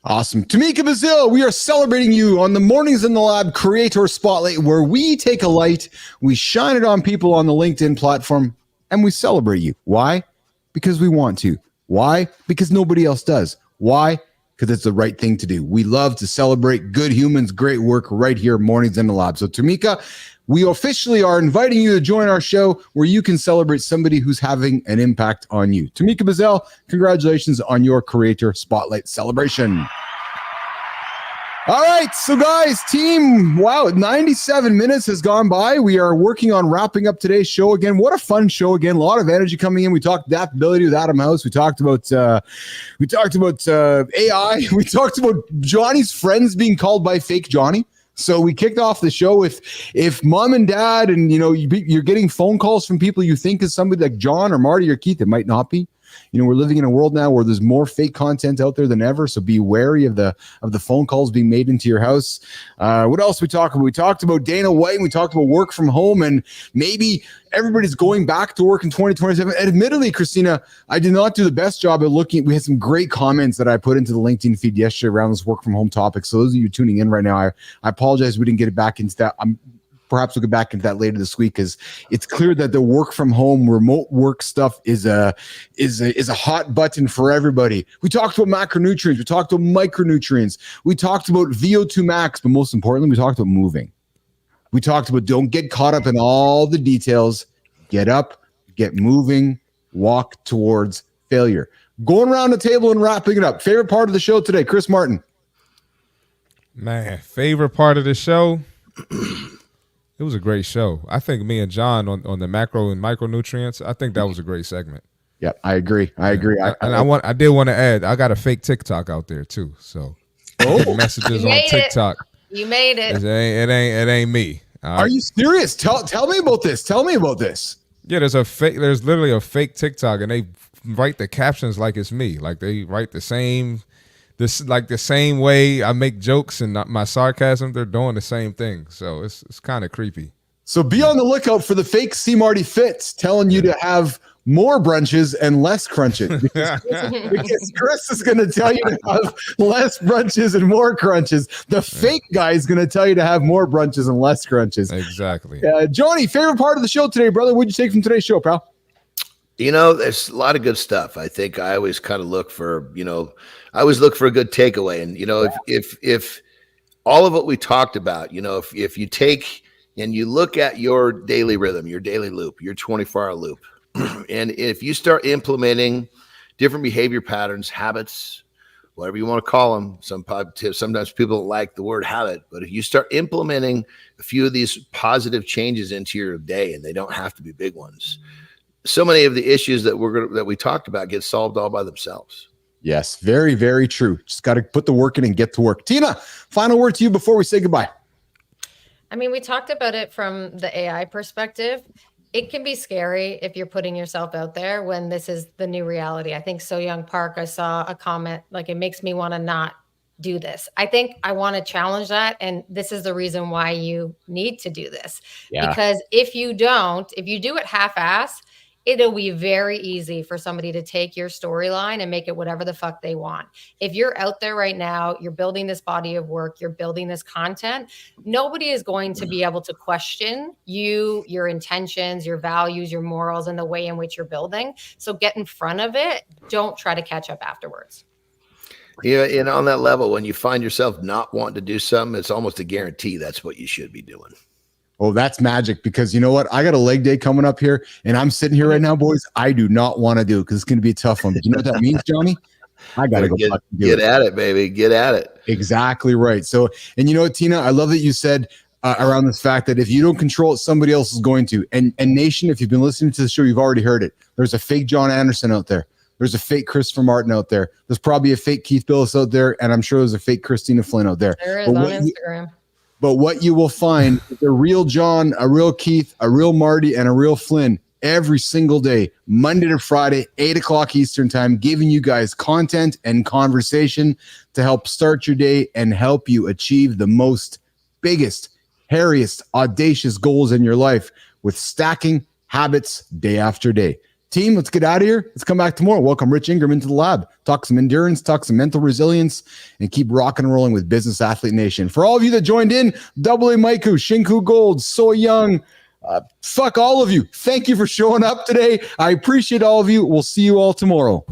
Awesome. Tamika Bazil, we are celebrating you on the Mornings in the Lab Creator Spotlight, where we take a light, we shine it on people on the LinkedIn platform, and we celebrate you. Why? Because we want to. Why? Because nobody else does. Why? Because it's the right thing to do. We love to celebrate good humans, great work right here, Mornings in the Lab. So Tamika, we officially are inviting you to join our show where you can celebrate somebody who's having an impact on you. Tamika Bazil, congratulations on your Creator Spotlight celebration. All right, so guys, team, wow, 97 minutes has gone by. We are working on wrapping up today's show again. What a fun show again. A lot of energy coming in. We talked adaptability with Adam House. We talked about AI. We talked about Johnny's friends being called by fake Johnny. So we kicked off the show with, if mom and dad and you're getting phone calls from people you think is somebody like John or Marty or Keith, it might not be. We're living in a world now where there's more fake content out there than ever. So be wary of the phone calls being made into your house. What else we talked about? We talked about Dana White. And we talked about work from home, and maybe everybody's going back to work in 2027. And admittedly, Christina, I did not do the best job at looking. We had some great comments that I put into the LinkedIn feed yesterday around this work from home topic. So those of you tuning in right now, I apologize we didn't get it back into that. Perhaps we'll get back into that later this week, because it's clear that the work from home, remote work stuff is a hot button for everybody. We talked about macronutrients. We talked about micronutrients. We talked about VO2 max, but most importantly, we talked about moving. We talked about don't get caught up in all the details. Get up, get moving, walk towards failure. Going around the table and wrapping it up. Favorite part of the show today, Chris Martin. Man, favorite part of the show. It was a great show. I think me and John on the macro and micronutrients, I think that was a great segment. Yeah, I agree. I agree. I did want to add, I got a fake TikTok out there too. So messages on TikTok. You made it. It ain't me. Are you serious? Tell me about this. Tell me about this. Yeah, there's literally a fake TikTok, and they write the captions like it's me. Like they write the same way I make jokes and my sarcasm, they're doing the same thing. So it's kind of creepy. So be on the lookout for the fake C. Marty Fitz telling you to have more brunches and less crunches. Because Chris is going to tell you to have less brunches and more crunches. The fake guy is going to tell you to have more brunches and less crunches. Exactly. Johnny, favorite part of the show today, brother? What'd you take from today's show, pal? There's a lot of good stuff. I think I always kind of look for, I always look for a good takeaway. And, if all of what we talked about, if you take and you look at your daily rhythm, your daily loop, your 24-hour loop, and if you start implementing different behavior patterns, habits, whatever you want to call them, sometimes people don't like the word habit, but if you start implementing a few of these positive changes into your day, and they don't have to be big ones, so many of the issues that we talked about get solved all by themselves. Yes, very, very true. Just got to put the work in and get to work. Tina, final word to you before we say goodbye. I mean, we talked about it from the AI perspective. It can be scary if you're putting yourself out there when this is the new reality. I think So Young Park, I saw a comment like, it makes me want to not do this. I think I want to challenge that. And this is the reason why you need to do this. Yeah. Because if you do it half-ass, it'll be very easy for somebody to take your storyline and make it whatever the fuck they want. If you're out there right now, you're building this body of work, you're building this content, nobody is going to be able to question you, your intentions, your values, your morals, and the way in which you're building. So get in front of it. Don't try to catch up afterwards. Yeah, and on that level, when you find yourself not wanting to do something, it's almost a guarantee that's what you should be doing. Oh, that's magic, because you know what? I got a leg day coming up here, and I'm sitting here right now, boys. I do not want to do it because it's going to be a tough one. But you know what that means, Johnny? I got to go get at it, baby. Get at it. Exactly right. So, and you know what, Tina? I love that you said around this fact that if you don't control it, somebody else is going to. And Nation, if you've been listening to the show, you've already heard it. There's a fake Jon Andersen out there. There's a fake Christopher Martin out there. There's probably a fake Keith Bilous out there, and I'm sure there's a fake Christina Flynn out there. There is on Instagram. But what you will find is a real John, a real Keith, a real Marty, and a real Flynn every single day, Monday to Friday, 8 o'clock Eastern time, giving you guys content and conversation to help start your day and help you achieve the most biggest, hairiest, audacious goals in your life with stacking habits day after day. Team, let's get out of here. Let's come back tomorrow. Welcome Rich Ingram into the lab. Talk some endurance, talk some mental resilience, and keep rocking and rolling with Business Athlete Nation. For all of you that joined in, AA Maiku, Shinku Gold, So Young, fuck all of you. Thank you for showing up today. I appreciate all of you. We'll see you all tomorrow.